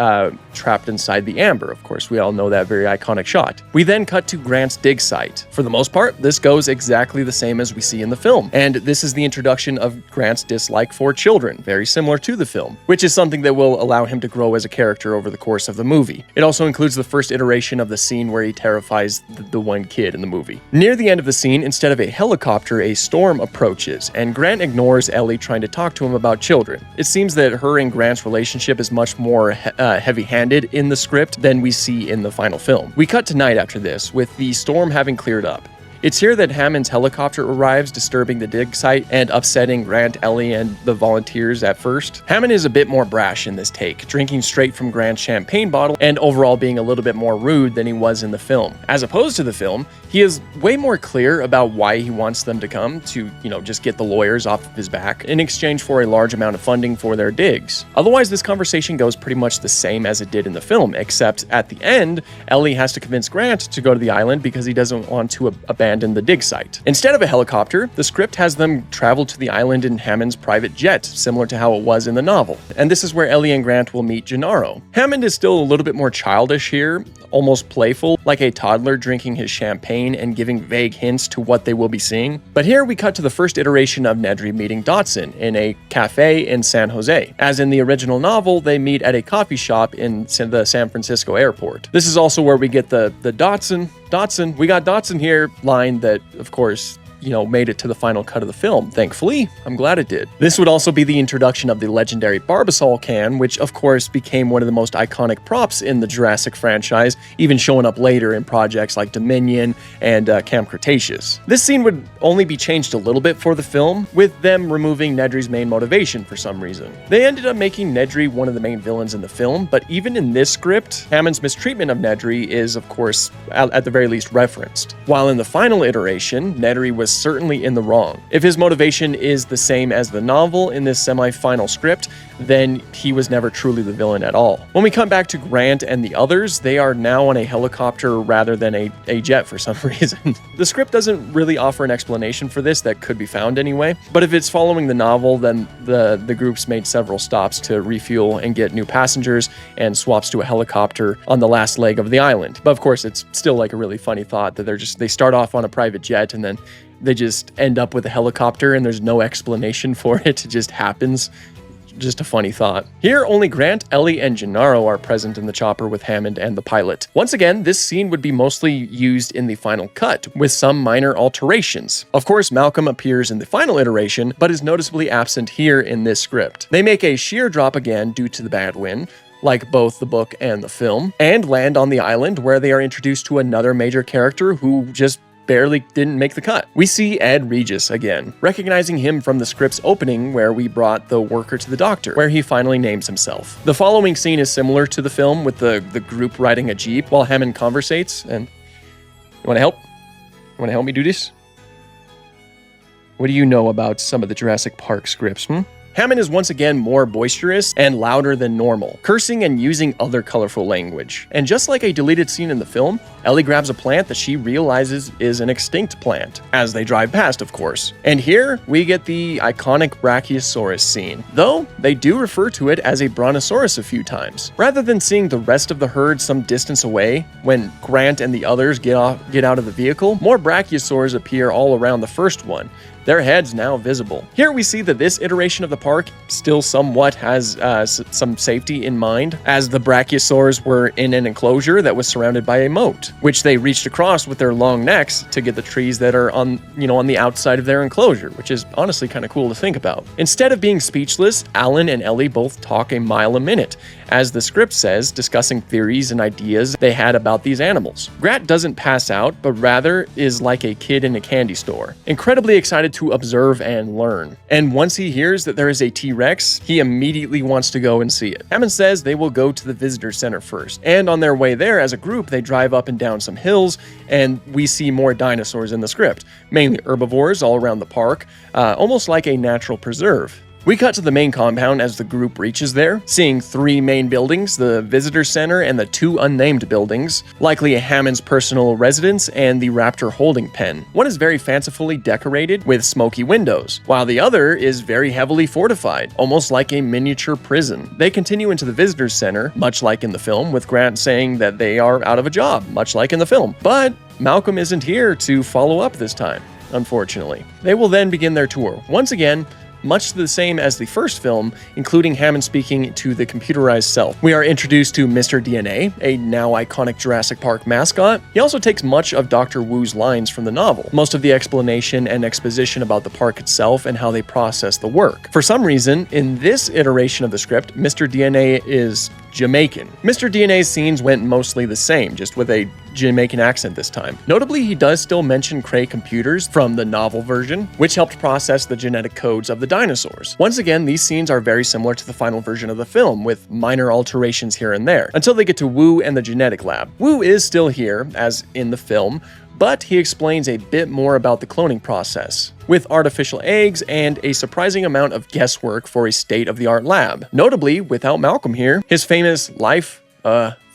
[SPEAKER 2] trapped inside the amber. Of course, we all know that very iconic shot. We then cut to Grant's dig site. For the most part, this goes exactly the same as we see in the film, and this is the introduction of Grant's dislike for children, very similar to the film, which is something that will allow him to grow as a character over the course of the movie. It also includes the first iteration of the scene where he terrifies the one kid in the movie. Near the end of the scene, instead of a helicopter, a storm approaches, and Grant ignores Ellie trying to talk to him about children. It seems that her and Grant's relationship is much more heavy-handed in the script than we see in the final film. We cut to night after this, with the storm having cleared up. It's here that Hammond's helicopter arrives, disturbing the dig site and upsetting Grant, Ellie, and the volunteers at first. Hammond is a bit more brash in this take, drinking straight from Grant's champagne bottle and overall being a little bit more rude than he was in the film. As opposed to the film, he is way more clear about why he wants them to come to, just get the lawyers off of his back in exchange for a large amount of funding for their digs. Otherwise, this conversation goes pretty much the same as it did in the film, except at the end, Ellie has to convince Grant to go to the island because he doesn't want to abandon the dig site. Instead of a helicopter, the script has them travel to the island in Hammond's private jet, similar to how it was in the novel. And this is where Ellie and Grant will meet Gennaro. Hammond is still a little bit more childish here, almost playful, like a toddler drinking his champagne and giving vague hints to what they will be seeing. But here we cut to the first iteration of Nedry meeting Dodson in a cafe in San Jose. As in the original novel, they meet at a coffee shop in the San Francisco airport. This is also where we get the Dodson, we got Dodson here line that, of course, made it to the final cut of the film. Thankfully, I'm glad it did. This would also be the introduction of the legendary Barbasol can, which of course became one of the most iconic props in the Jurassic franchise, even showing up later in projects like Dominion and Camp Cretaceous. This scene would only be changed a little bit for the film, with them removing Nedry's main motivation for some reason. They ended up making Nedry one of the main villains in the film, but even in this script, Hammond's mistreatment of Nedry is, of course, at the very least referenced. While in the final iteration, Nedry was certainly in the wrong. If his motivation is the same as the novel in this semi-final script, then he was never truly the villain at all. When we come back to Grant and the others, they are now on a helicopter rather than a jet for some reason. The script doesn't really offer an explanation for this that could be found anyway, but if it's following the novel, then the groups made several stops to refuel and get new passengers and swaps to a helicopter on the last leg of the island. But of course, it's still like a really funny thought that they start off on a private jet and then they just end up with a helicopter and there's no explanation for it. It just happens. Just a funny thought. Here, only Grant, Ellie, and Gennaro are present in the chopper with Hammond and the pilot. Once again, this scene would be mostly used in the final cut, with some minor alterations. Of course, Malcolm appears in the final iteration, but is noticeably absent here in this script. They make a sheer drop again due to the bad wind, like both the book and the film, and land on the island where they are introduced to another major character who just barely didn't make the cut. We see Ed Regis again, recognizing him from the script's opening where we brought the worker to the doctor, where he finally names himself. The following scene is similar to the film, with the group riding a jeep while Hammond conversates, and you wanna help? You wanna help me do this? What do you know about some of the Jurassic Park scripts, Hammond is once again more boisterous and louder than normal, cursing and using other colorful language. And just like a deleted scene in the film, Ellie grabs a plant that she realizes is an extinct plant, as they drive past, of course. And here, we get the iconic Brachiosaurus scene, though they do refer to it as a Brontosaurus a few times. Rather than seeing the rest of the herd some distance away, when Grant and the others get out of the vehicle, more Brachiosaurs appear all around the first one, their heads now visible. Here we see that this iteration of the park still somewhat has some safety in mind, as the Brachiosaurs were in an enclosure that was surrounded by a moat, which they reached across with their long necks to get the trees that are on the outside of their enclosure, which is honestly kind of cool to think about. Instead of being speechless, Alan and Ellie both talk a mile a minute, as the script says, discussing theories and ideas they had about these animals. Grant doesn't pass out, but rather is like a kid in a candy store, incredibly excited to observe and learn. And once he hears that there is a T-Rex, he immediately wants to go and see it. Hammond says they will go to the visitor center first, and on their way there as a group, they drive up and down some hills, and we see more dinosaurs in the script, mainly herbivores all around the park, almost like a natural preserve. We cut to the main compound as the group reaches there, seeing 3 main buildings, the visitor center and the 2 unnamed buildings, likely Hammond's personal residence and the raptor holding pen. One is very fancifully decorated with smoky windows, while the other is very heavily fortified, almost like a miniature prison. They continue into the visitor center, much like in the film, with Grant saying that they are out of a job, much like in the film. But Malcolm isn't here to follow up this time, unfortunately. They will then begin their tour. Once again, much the same as the first film, including Hammond speaking to the computerized self. We are introduced to Mr. DNA, a now iconic Jurassic Park mascot. He also takes much of Dr. Wu's lines from the novel, most of the explanation and exposition about the park itself and how they process the work. For some reason, in this iteration of the script, Mr. DNA is Jamaican. Mr. DNA's scenes went mostly the same, just with a Jamaican accent this time. Notably, he does still mention Cray computers from the novel version, which helped process the genetic codes of the dinosaurs. Once again, these scenes are very similar to the final version of the film, with minor alterations here and there, until they get to Wu and the genetic lab. Wu is still here, as in the film, but he explains a bit more about the cloning process, with artificial eggs and a surprising amount of guesswork for a state-of-the-art lab. Notably, without Malcolm here, his famous life,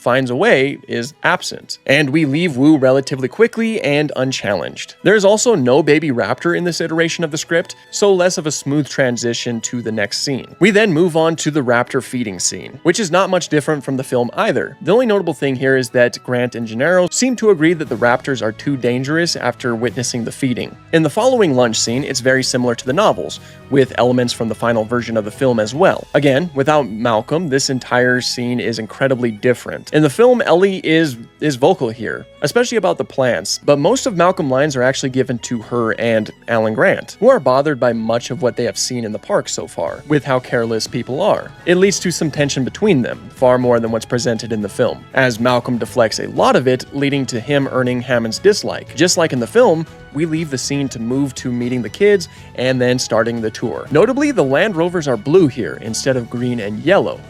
[SPEAKER 2] finds a way is absent, and we leave Wu relatively quickly and unchallenged. There's also no baby raptor in this iteration of the script, so less of a smooth transition to the next scene. We then move on to the raptor feeding scene, which is not much different from the film either. The only notable thing here is that Grant and Gennaro seem to agree that the raptors are too dangerous after witnessing the feeding. In the following lunch scene, it's very similar to the novels, with elements from the final version of the film as well. Again, without Malcolm, this entire scene is incredibly different, In the film, Ellie is vocal here, especially about the plants, but most of Malcolm's lines are actually given to her and Alan Grant, who are bothered by much of what they have seen in the park so far, with how careless people are. It leads to some tension between them, far more than what's presented in the film, as Malcolm deflects a lot of it, leading to him earning Hammond's dislike. Just like in the film, we leave the scene to move to meeting the kids and then starting the tour. Notably, the Land Rovers are blue here instead of green and yellow.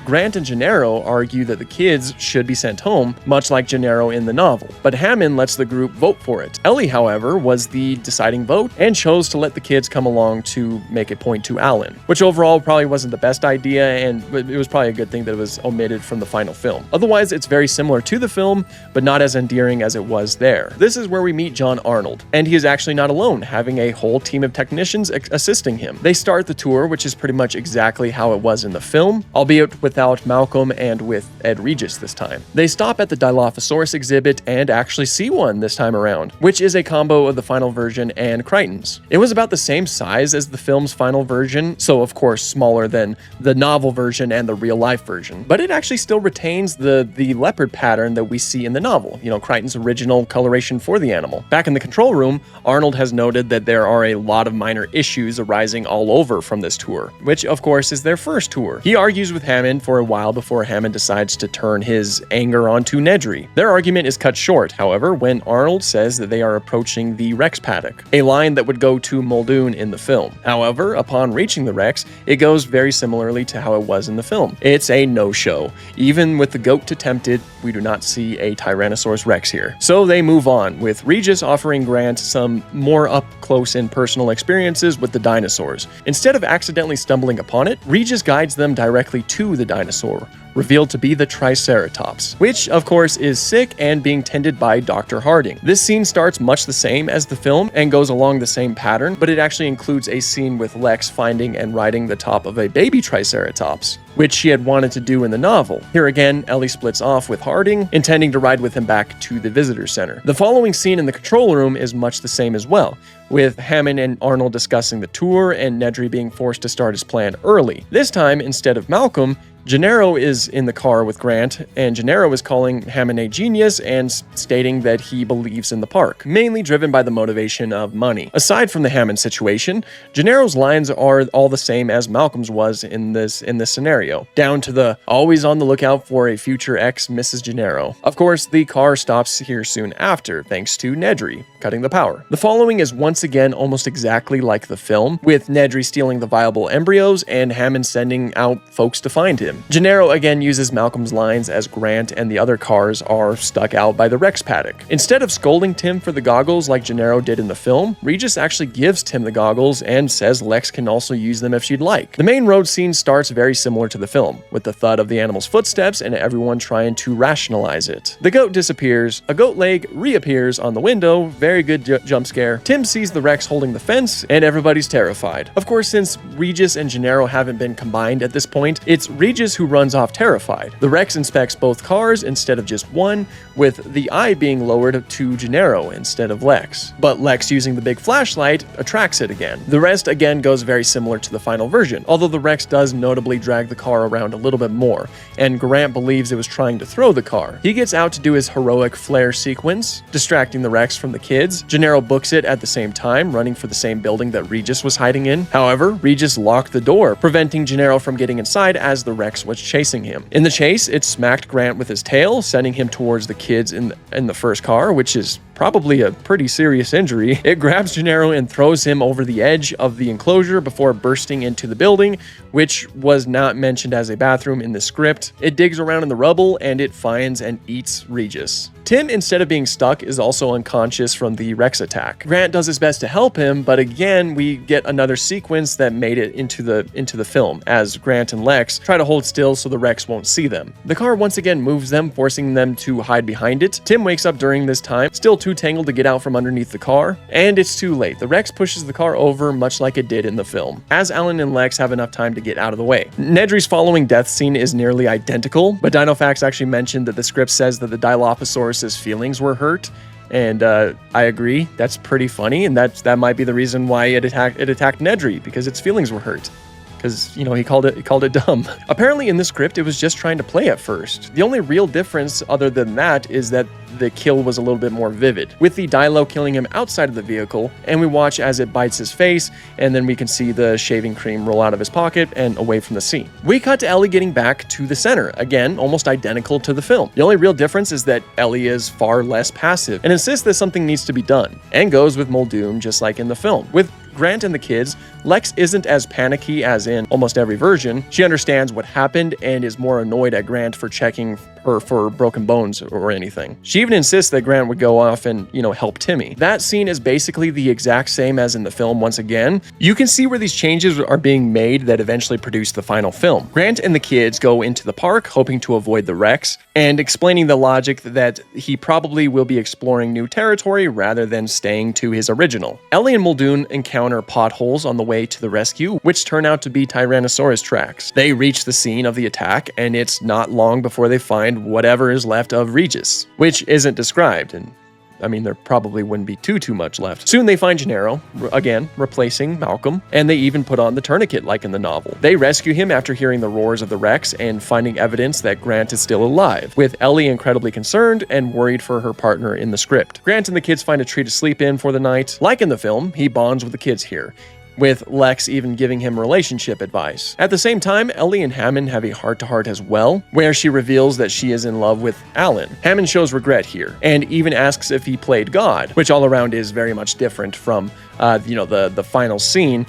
[SPEAKER 2] Grant and Gennaro argue that the kids should be sent home, much like Gennaro in the novel, but Hammond lets the group vote for it. Ellie, however, was the deciding vote and chose to let the kids come along to make a point to Alan, which overall probably wasn't the best idea, and it was probably a good thing that it was omitted from the final film. Otherwise, it's very similar to the film, but not as endearing as it was there. This is where we meet John Arnold, and he is actually not alone, having a whole team of technicians assisting him. They start the tour, which is pretty much exactly how it was in the film, albeit without Malcolm and with Ed Regis this time. They stop at the Dilophosaurus exhibit and actually see one this time around, which is a combo of the final version and Crichton's. It was about the same size as the film's final version, so of course smaller than the novel version and the real-life version, but it actually still retains the leopard pattern that we see in the novel, Crichton's original coloration for the animal. Back in the control room, Arnold has noted that there are a lot of minor issues arising all over from this tour, which of course is their first tour. He argues with Hammond for a while before Hammond decides to turn his anger onto Nedry. Their argument is cut short, however, when Arnold says that they are approaching the Rex paddock, a line that would go to Muldoon in the film. However, upon reaching the Rex, it goes very similarly to how it was in the film. It's a no-show. Even with the goat to tempt it, we do not see a Tyrannosaurus Rex here. So they move on, with Regis offering Grant some more up-close and personal experiences with the dinosaurs. Instead of accidentally stumbling upon it, Regis guides them directly to the dinosaur, revealed to be the Triceratops, which of course is sick and being tended by Dr. Harding. This scene starts much the same as the film and goes along the same pattern, but it actually includes a scene with Lex finding and riding the top of a baby Triceratops, which she had wanted to do in the novel. Here again, Ellie splits off with Harding, intending to ride with him back to the visitor center. The following scene in the control room is much the same as well, with Hammond and Arnold discussing the tour and Nedry being forced to start his plan early. This time, instead of Malcolm, Gennaro is in the car with Grant, and Gennaro is calling Hammond a genius and stating that he believes in the park, mainly driven by the motivation of money. Aside from the Hammond situation, Gennaro's lines are all the same as Malcolm's was in this scenario, down to the always on the lookout for a future ex Mrs. Gennaro. Of course, the car stops here soon after, thanks to Nedry cutting the power. The following is once again almost exactly like the film, with Nedry stealing the viable embryos and Hammond sending out folks to find him. Gennaro again uses Malcolm's lines as Grant and the other cars are stuck out by the Rex paddock. Instead of scolding Tim for the goggles like Gennaro did in the film, Regis actually gives Tim the goggles and says Lex can also use them if she'd like. The main road scene starts very similar to the film, with the thud of the animal's footsteps and everyone trying to rationalize it. The goat disappears, a goat leg reappears on the window, very good jump scare. Tim sees the Rex holding the fence and everybody's terrified. Of course, since Regis and Gennaro haven't been combined at this point, it's Regis who runs off terrified. The Rex inspects both cars instead of just one, with the eye being lowered to Gennaro instead of Lex. But Lex, using the big flashlight, attracts it again. The rest again goes very similar to the final version, although the Rex does notably drag the car around a little bit more, and Grant believes it was trying to throw the car. He gets out to do his heroic flare sequence, distracting the Rex from the kids. Gennaro books it at the same time, running for the same building that Regis was hiding in. However, Regis locked the door, preventing Gennaro from getting inside as the Rex was chasing him. In the chase, it smacked Grant with his tail, sending him towards the kids in the first car, which is probably a pretty serious injury. It grabs Gennaro and throws him over the edge of the enclosure before bursting into the building, which was not mentioned as a bathroom in the script. It digs around in the rubble and it finds and eats Regis. Tim, instead of being stuck, is also unconscious from the Rex attack. Grant does his best to help him, but again, we get another sequence that made it into the film, as Grant and Lex try to hold still so the Rex won't see them. The car once again moves them, forcing them to hide behind it. Tim wakes up during this time, still too tangled to get out from underneath the car, and it's too late. The Rex pushes the car over much like it did in the film, as Alan and Lex have enough time to get out of the way. Nedry's following death scene is nearly identical, but DinoFacts actually mentioned that the script says that the Dilophosaurus's feelings were hurt, and I agree. That's pretty funny, and that might be the reason why it attacked Nedry, because its feelings were hurt. because, he called it dumb. Apparently in the script, it was just trying to play at first. The only real difference other than that is that the kill was a little bit more vivid, with the Dilo killing him outside of the vehicle, and we watch as it bites his face, and then we can see the shaving cream roll out of his pocket and away from the scene. We cut to Ellie getting back to the center, again, almost identical to the film. The only real difference is that Ellie is far less passive and insists that something needs to be done, and goes with Muldoon just like in the film. With Grant and the kids, Lex isn't as panicky as in almost every version. She understands what happened and is more annoyed at Grant for checking her for broken bones or anything. She even insists that Grant would go off and, help Timmy. That scene is basically the exact same as in the film once again. You can see where these changes are being made that eventually produce the final film. Grant and the kids go into the park hoping to avoid the wrecks and explaining the logic that he probably will be exploring new territory rather than staying to his original. Ellie and Muldoon encounter potholes on the way to the rescue, which turn out to be Tyrannosaurus tracks. They reach the scene of the attack, and it's not long before they find whatever is left of Regis, which isn't described, and there probably wouldn't be too much left. Soon they find Gennaro, again, replacing Malcolm, and they even put on the tourniquet like in the novel. They rescue him after hearing the roars of the wrecks and finding evidence that Grant is still alive, with Ellie incredibly concerned and worried for her partner in the script. Grant and the kids find a tree to sleep in for the night. Like in the film, he bonds with the kids here, with Lex even giving him relationship advice. At the same time, Ellie and Hammond have a heart-to-heart as well, where she reveals that she is in love with Alan. Hammond shows regret here, and even asks if he played God, which all around is very much different from, the final scene,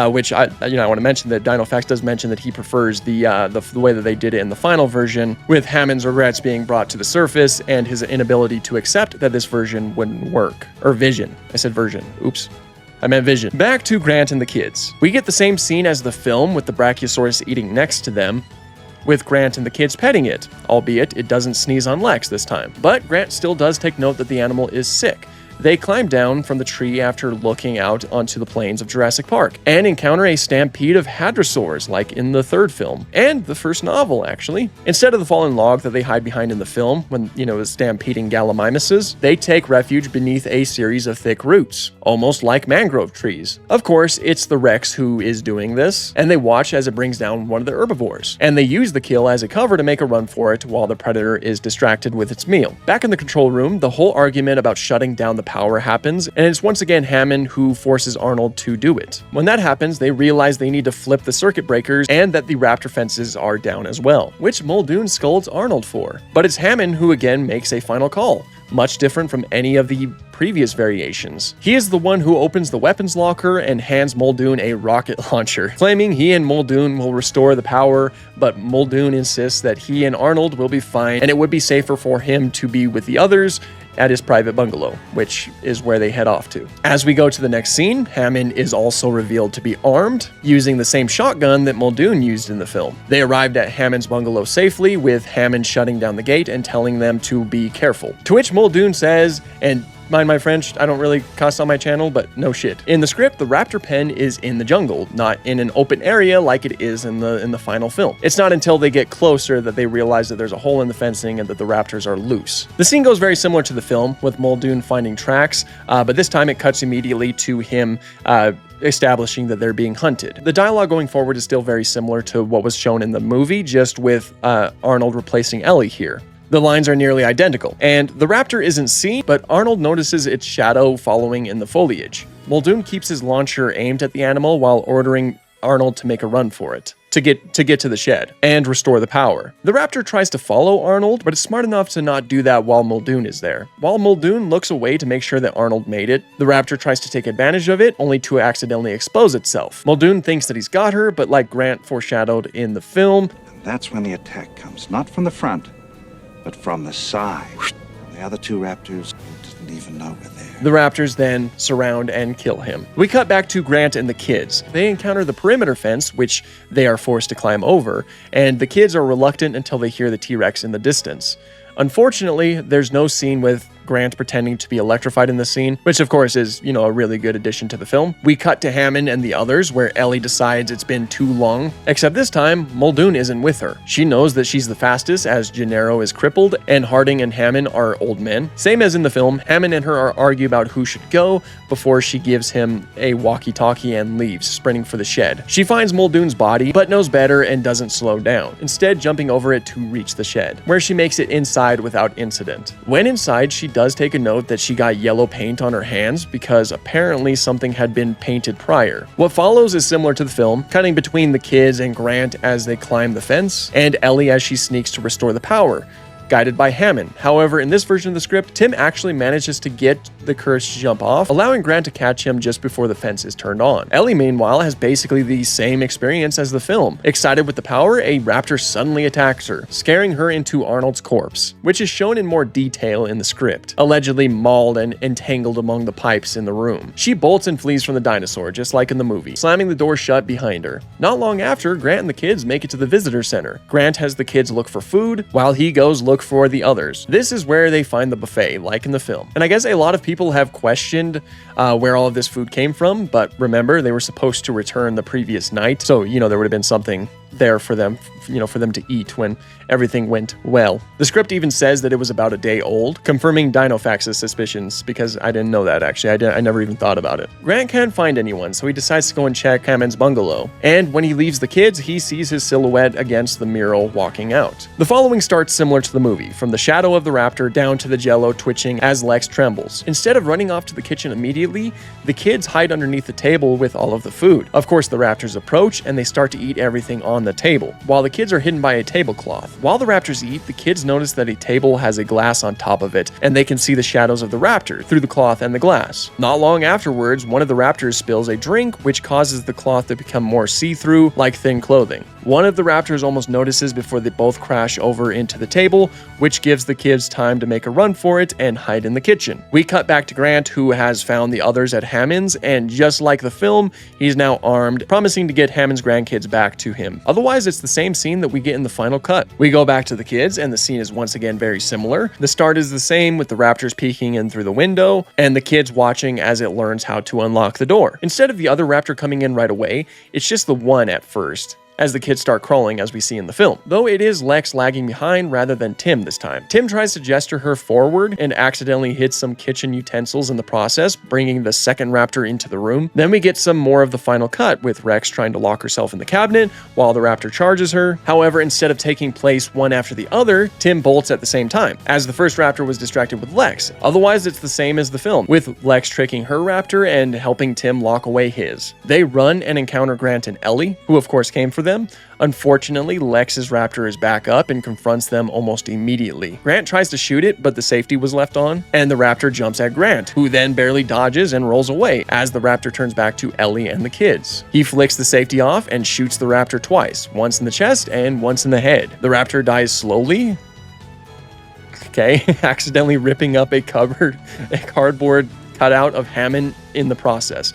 [SPEAKER 2] which I want to mention that Dinofax does mention that he prefers the way that they did it in the final version, with Hammond's regrets being brought to the surface and his inability to accept that this version wouldn't work. Or vision. I said version. Oops. I meant vision. Back to Grant and the kids. We get the same scene as the film with the Brachiosaurus eating next to them, with Grant and the kids petting it, albeit it doesn't sneeze on Lex this time. But Grant still does take note that the animal is sick. They climb down from the tree after looking out onto the plains of Jurassic Park and encounter a stampede of hadrosaurs like in the third film, and the first novel actually. Instead of the fallen log that they hide behind in the film when, is stampeding gallimimuses, they take refuge beneath a series of thick roots, almost like mangrove trees. Of course, it's the Rex who is doing this, and they watch as it brings down one of the herbivores, and they use the kill as a cover to make a run for it while the predator is distracted with its meal. Back in the control room, the whole argument about shutting down the power happens, and it's once again Hammond who forces Arnold to do it. When that happens, they realize they need to flip the circuit breakers and that the raptor fences are down as well, which Muldoon scolds Arnold for. But it's Hammond who again makes a final call, much different from any of the previous variations. He is the one who opens the weapons locker and hands Muldoon a rocket launcher, claiming he and Muldoon will restore the power, but Muldoon insists that he and Arnold will be fine and it would be safer for him to be with the others at his private bungalow, which is where they head off to. As we go to the next scene, Hammond is also revealed to be armed, using the same shotgun that Muldoon used in the film. They arrived at Hammond's bungalow safely, with Hammond shutting down the gate and telling them to be careful. To which Muldoon says, and mind my French, I don't really cuss on my channel, but no shit. In the script, the raptor pen is in the jungle, not in an open area like it is in the final film. It's not until they get closer that they realize that there's a hole in the fencing and that the raptors are loose. The scene goes very similar to the film, with Muldoon finding tracks, but this time it cuts immediately to him establishing that they're being hunted. The dialogue going forward is still very similar to what was shown in the movie, just with Arnold replacing Ellie here. The lines are nearly identical, and the raptor isn't seen, but Arnold notices its shadow following in the foliage. Muldoon keeps his launcher aimed at the animal while ordering Arnold to make a run for it, to get to the shed, and restore the power. The raptor tries to follow Arnold, but is smart enough to not do that while Muldoon is there. While Muldoon looks away to make sure that Arnold made it, the raptor tries to take advantage of it, only to accidentally expose itself. Muldoon thinks that he's got her, but like Grant foreshadowed in the film,
[SPEAKER 3] and that's when the attack comes, not from the front, but from the side. The other two raptors didn't even know we're there.
[SPEAKER 2] The raptors then surround and kill him. We cut back to Grant and the kids. They encounter the perimeter fence, which they are forced to climb over, and the kids are reluctant until they hear the T-Rex in the distance. Unfortunately, there's no scene with Grant pretending to be electrified in this scene, which of course is, a really good addition to the film. We cut to Hammond and the others, where Ellie decides it's been too long, except this time, Muldoon isn't with her. She knows that she's the fastest, as Gennaro is crippled, and Harding and Hammond are old men. Same as in the film, Hammond and her argue about who should go before she gives him a walkie-talkie and leaves, sprinting for the shed. She finds Muldoon's body, but knows better and doesn't slow down, instead jumping over it to reach the shed, where she makes it inside without incident. When inside, she does take a note that she got yellow paint on her hands because apparently something had been painted prior. What follows is similar to the film, cutting between the kids and Grant as they climb the fence, and Ellie as she sneaks to restore the power, guided by Hammond. However, in this version of the script, Tim actually manages to get the courage to jump off, allowing Grant to catch him just before the fence is turned on. Ellie, meanwhile, has basically the same experience as the film. Excited with the power, a raptor suddenly attacks her, scaring her into Arnold's corpse, which is shown in more detail in the script, allegedly mauled and entangled among the pipes in the room. She bolts and flees from the dinosaur, just like in the movie, slamming the door shut behind her. Not long after, Grant and the kids make it to the visitor center. Grant has the kids look for food, while he goes look for the others. This is where they find the buffet, like in the film. And I guess a lot of people have questioned where all of this food came from, but remember, they were supposed to return the previous night, so, there would have been something there for them, for them to eat when everything went well. The script even says that it was about a day old, confirming Dinofax's suspicions, because I didn't know that actually. I never even thought about it. Grant can't find anyone, so he decides to go and check Hammond's bungalow. And when he leaves the kids, he sees his silhouette against the mural walking out. The following starts similar to the movie, from the shadow of the raptor down to the jello twitching as Lex trembles. Instead of running off to the kitchen immediately, the kids hide underneath the table with all of the food. Of course, the raptors approach and they start to eat everything on the table, while the kids are hidden by a tablecloth. While the raptors eat, the kids notice that a table has a glass on top of it, and they can see the shadows of the raptor through the cloth and the glass. Not long afterwards, one of the raptors spills a drink, which causes the cloth to become more see-through, like thin clothing. One of the raptors almost notices before they both crash over into the table, which gives the kids time to make a run for it and hide in the kitchen. We cut back to Grant, who has found the others at Hammond's, and just like the film, he's now armed, promising to get Hammond's grandkids back to him. Otherwise, it's the same scene that we get in the final cut. We go back to the kids, and the scene is once again very similar. The start is the same, with the raptors peeking in through the window, and the kids watching as it learns how to unlock the door. Instead of the other raptor coming in right away, it's just the one at first, as the kids start crawling as we see in the film. Though it is Lex lagging behind rather than Tim this time. Tim tries to gesture her forward and accidentally hits some kitchen utensils in the process, bringing the second raptor into the room. Then we get some more of the final cut, with Rex trying to lock herself in the cabinet while the raptor charges her. However, instead of taking place one after the other, Tim bolts at the same time, as the first raptor was distracted with Lex. Otherwise, it's the same as the film, with Lex tricking her raptor and helping Tim lock away his. They run and encounter Grant and Ellie, who of course came for them. Unfortunately, Lex's raptor is back up and confronts them almost immediately. Grant tries to shoot it, but the safety was left on, and the raptor jumps at Grant, who then barely dodges and rolls away as the raptor turns back to Ellie and the kids. He flicks the safety off and shoots the raptor twice, once in the chest and once in the head. The raptor dies slowly, accidentally ripping up a cardboard cutout of Hammond in the process.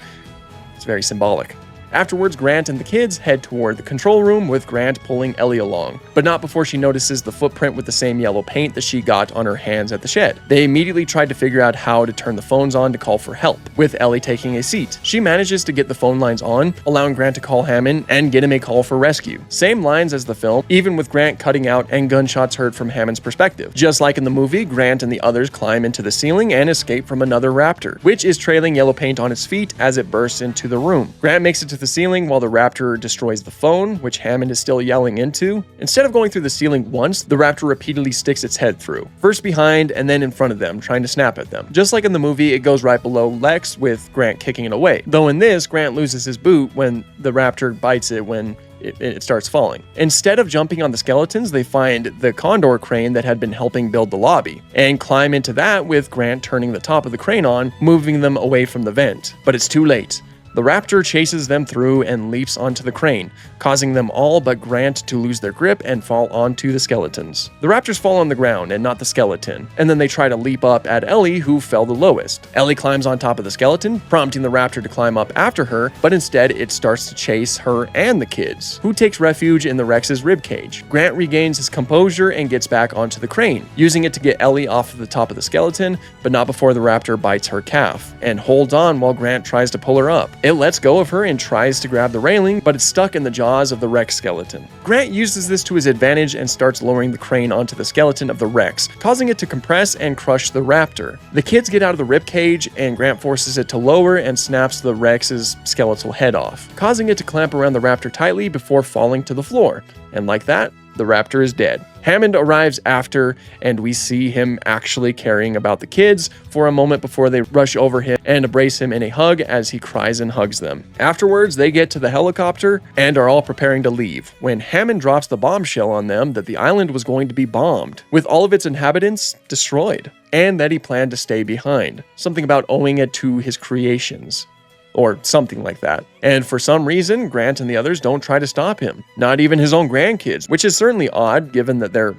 [SPEAKER 2] It's very symbolic. Afterwards, Grant and the kids head toward the control room, with Grant pulling Ellie along, but not before she notices the footprint with the same yellow paint that she got on her hands at the shed. They immediately tried to figure out how to turn the phones on to call for help, with Ellie taking a seat. She manages to get the phone lines on, allowing Grant to call Hammond and get him a call for rescue. Same lines as the film, even with Grant cutting out and gunshots heard from Hammond's perspective. Just like in the movie, Grant and the others climb into the ceiling and escape from another raptor, which is trailing yellow paint on its feet as it bursts into the room. Grant makes it to the ceiling while the raptor destroys the phone, which Hammond is still yelling into. Instead of going through the ceiling once, the raptor repeatedly sticks its head through, first behind and then in front of them, trying to snap at them. Just like in the movie, it goes right below Lex, with Grant kicking it away. Though in this, Grant loses his boot when the raptor bites it when it starts falling. Instead of jumping on the skeletons, they find the condor crane that had been helping build the lobby, and climb into that, with Grant turning the top of the crane on, moving them away from the vent. But it's too late. The raptor chases them through and leaps onto the crane, causing them all but Grant to lose their grip and fall onto the skeletons. The raptors fall on the ground and not the skeleton, and then they try to leap up at Ellie, who fell the lowest. Ellie climbs on top of the skeleton, prompting the raptor to climb up after her, but instead it starts to chase her and the kids, who takes refuge in the Rex's ribcage. Grant regains his composure and gets back onto the crane, using it to get Ellie off of the top of the skeleton, but not before the raptor bites her calf, and holds on while Grant tries to pull her up. It lets go of her and tries to grab the railing, but it's stuck in the jaws of the Rex skeleton. Grant uses this to his advantage and starts lowering the crane onto the skeleton of the Rex, causing it to compress and crush the raptor. The kids get out of the ribcage, and Grant forces it to lower and snaps the Rex's skeletal head off, causing it to clamp around the raptor tightly before falling to the floor. And like that, the raptor is dead. Hammond arrives after, and we see him actually caring about the kids for a moment before they rush over him and embrace him in a hug as he cries and hugs them. Afterwards, they get to the helicopter and are all preparing to leave, when Hammond drops the bombshell on them that the island was going to be bombed, with all of its inhabitants destroyed, and that he planned to stay behind, something about owing it to his creations. Or something like that. And for some reason, Grant and the others don't try to stop him. Not even his own grandkids, which is certainly odd given their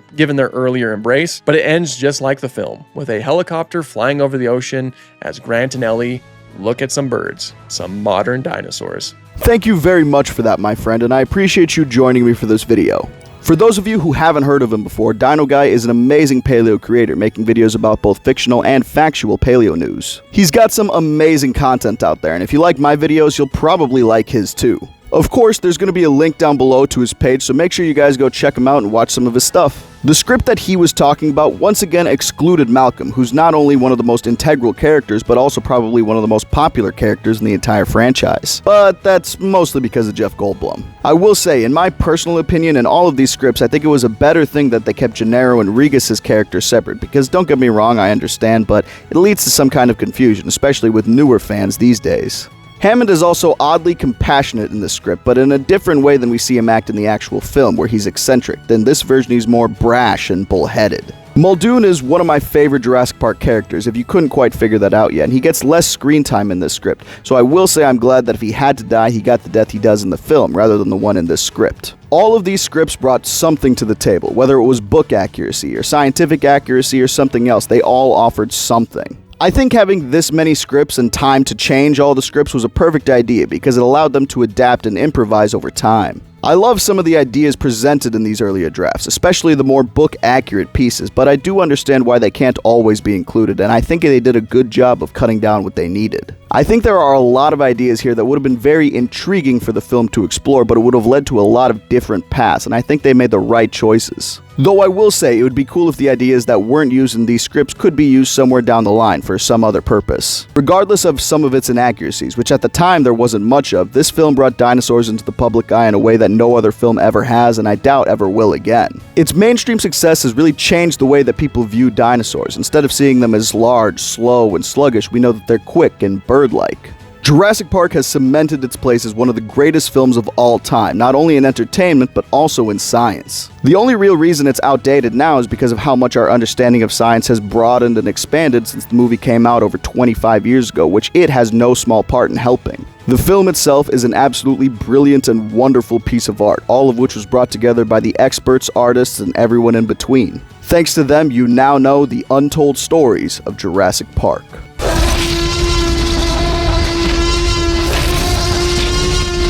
[SPEAKER 2] earlier embrace, but it ends just like the film, with a helicopter flying over the ocean as Grant and Ellie look at some birds, some modern dinosaurs.
[SPEAKER 1] Thank you very much for that, my friend, and I appreciate you joining me for this video. For those of you who haven't heard of him before, Dino Guy is an amazing paleo creator, making videos about both fictional and factual paleo news. He's got some amazing content out there, and if you like my videos, you'll probably like his too. Of course, there's going to be a link down below to his page, so make sure you guys go check him out and watch some of his stuff. The script that he was talking about once again excluded Malcolm, who's not only one of the most integral characters, but also probably one of the most popular characters in the entire franchise. But that's mostly because of Jeff Goldblum. I will say, in my personal opinion, in all of these scripts, I think it was a better thing that they kept Gennaro and Regis's characters separate, because don't get me wrong, I understand, but it leads to some kind of confusion, especially with newer fans these days. Hammond is also oddly compassionate in this script, but in a different way than we see him act in the actual film, where he's eccentric. In this version, he's more brash and bullheaded. Muldoon is one of my favorite Jurassic Park characters, if you couldn't quite figure that out yet, and he gets less screen time in this script, so I will say I'm glad that if he had to die, he got the death he does in the film, rather than the one in this script. All of these scripts brought something to the table, whether it was book accuracy, or scientific accuracy, or something else, they all offered something. I think having this many scripts and time to change all the scripts was a perfect idea because it allowed them to adapt and improvise over time. I love some of the ideas presented in these earlier drafts, especially the more book-accurate pieces, but I do understand why they can't always be included, and I think they did a good job of cutting down what they needed. I think there are a lot of ideas here that would have been very intriguing for the film to explore, but it would have led to a lot of different paths, and I think they made the right choices. Though I will say, it would be cool if the ideas that weren't used in these scripts could be used somewhere down the line for some other purpose. Regardless of some of its inaccuracies, which at the time there wasn't much of, this film brought dinosaurs into the public eye in a way that no other film ever has, and I doubt ever will again. Its mainstream success has really changed the way that people view dinosaurs. Instead of seeing them as large, slow, and sluggish, we know that they're quick and bird-like. Jurassic Park has cemented its place as one of the greatest films of all time, not only in entertainment, but also in science. The only real reason it's outdated now is because of how much our understanding of science has broadened and expanded since the movie came out over 25 years ago, which it has no small part in helping. The film itself is an absolutely brilliant and wonderful piece of art, all of which was brought together by the experts, artists, and everyone in between. Thanks to them, you now know the untold stories of Jurassic Park.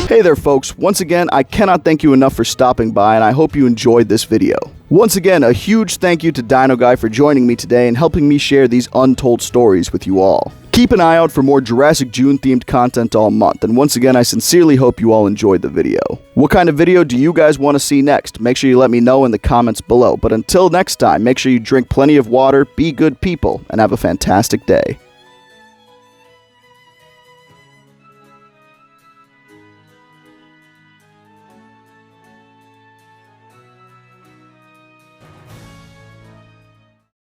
[SPEAKER 1] Hey there folks, once again I cannot thank you enough for stopping by, and I hope you enjoyed this video. Once again, a huge thank you to Dino Guy for joining me today and helping me share these untold stories with you all. Keep an eye out for more Jurassic June themed content all month, and once again I sincerely hope you all enjoyed the video. What kind of video do you guys want to see next? Make sure you let me know in the comments below, but until next time, make sure you drink plenty of water, be good people, and have a fantastic day.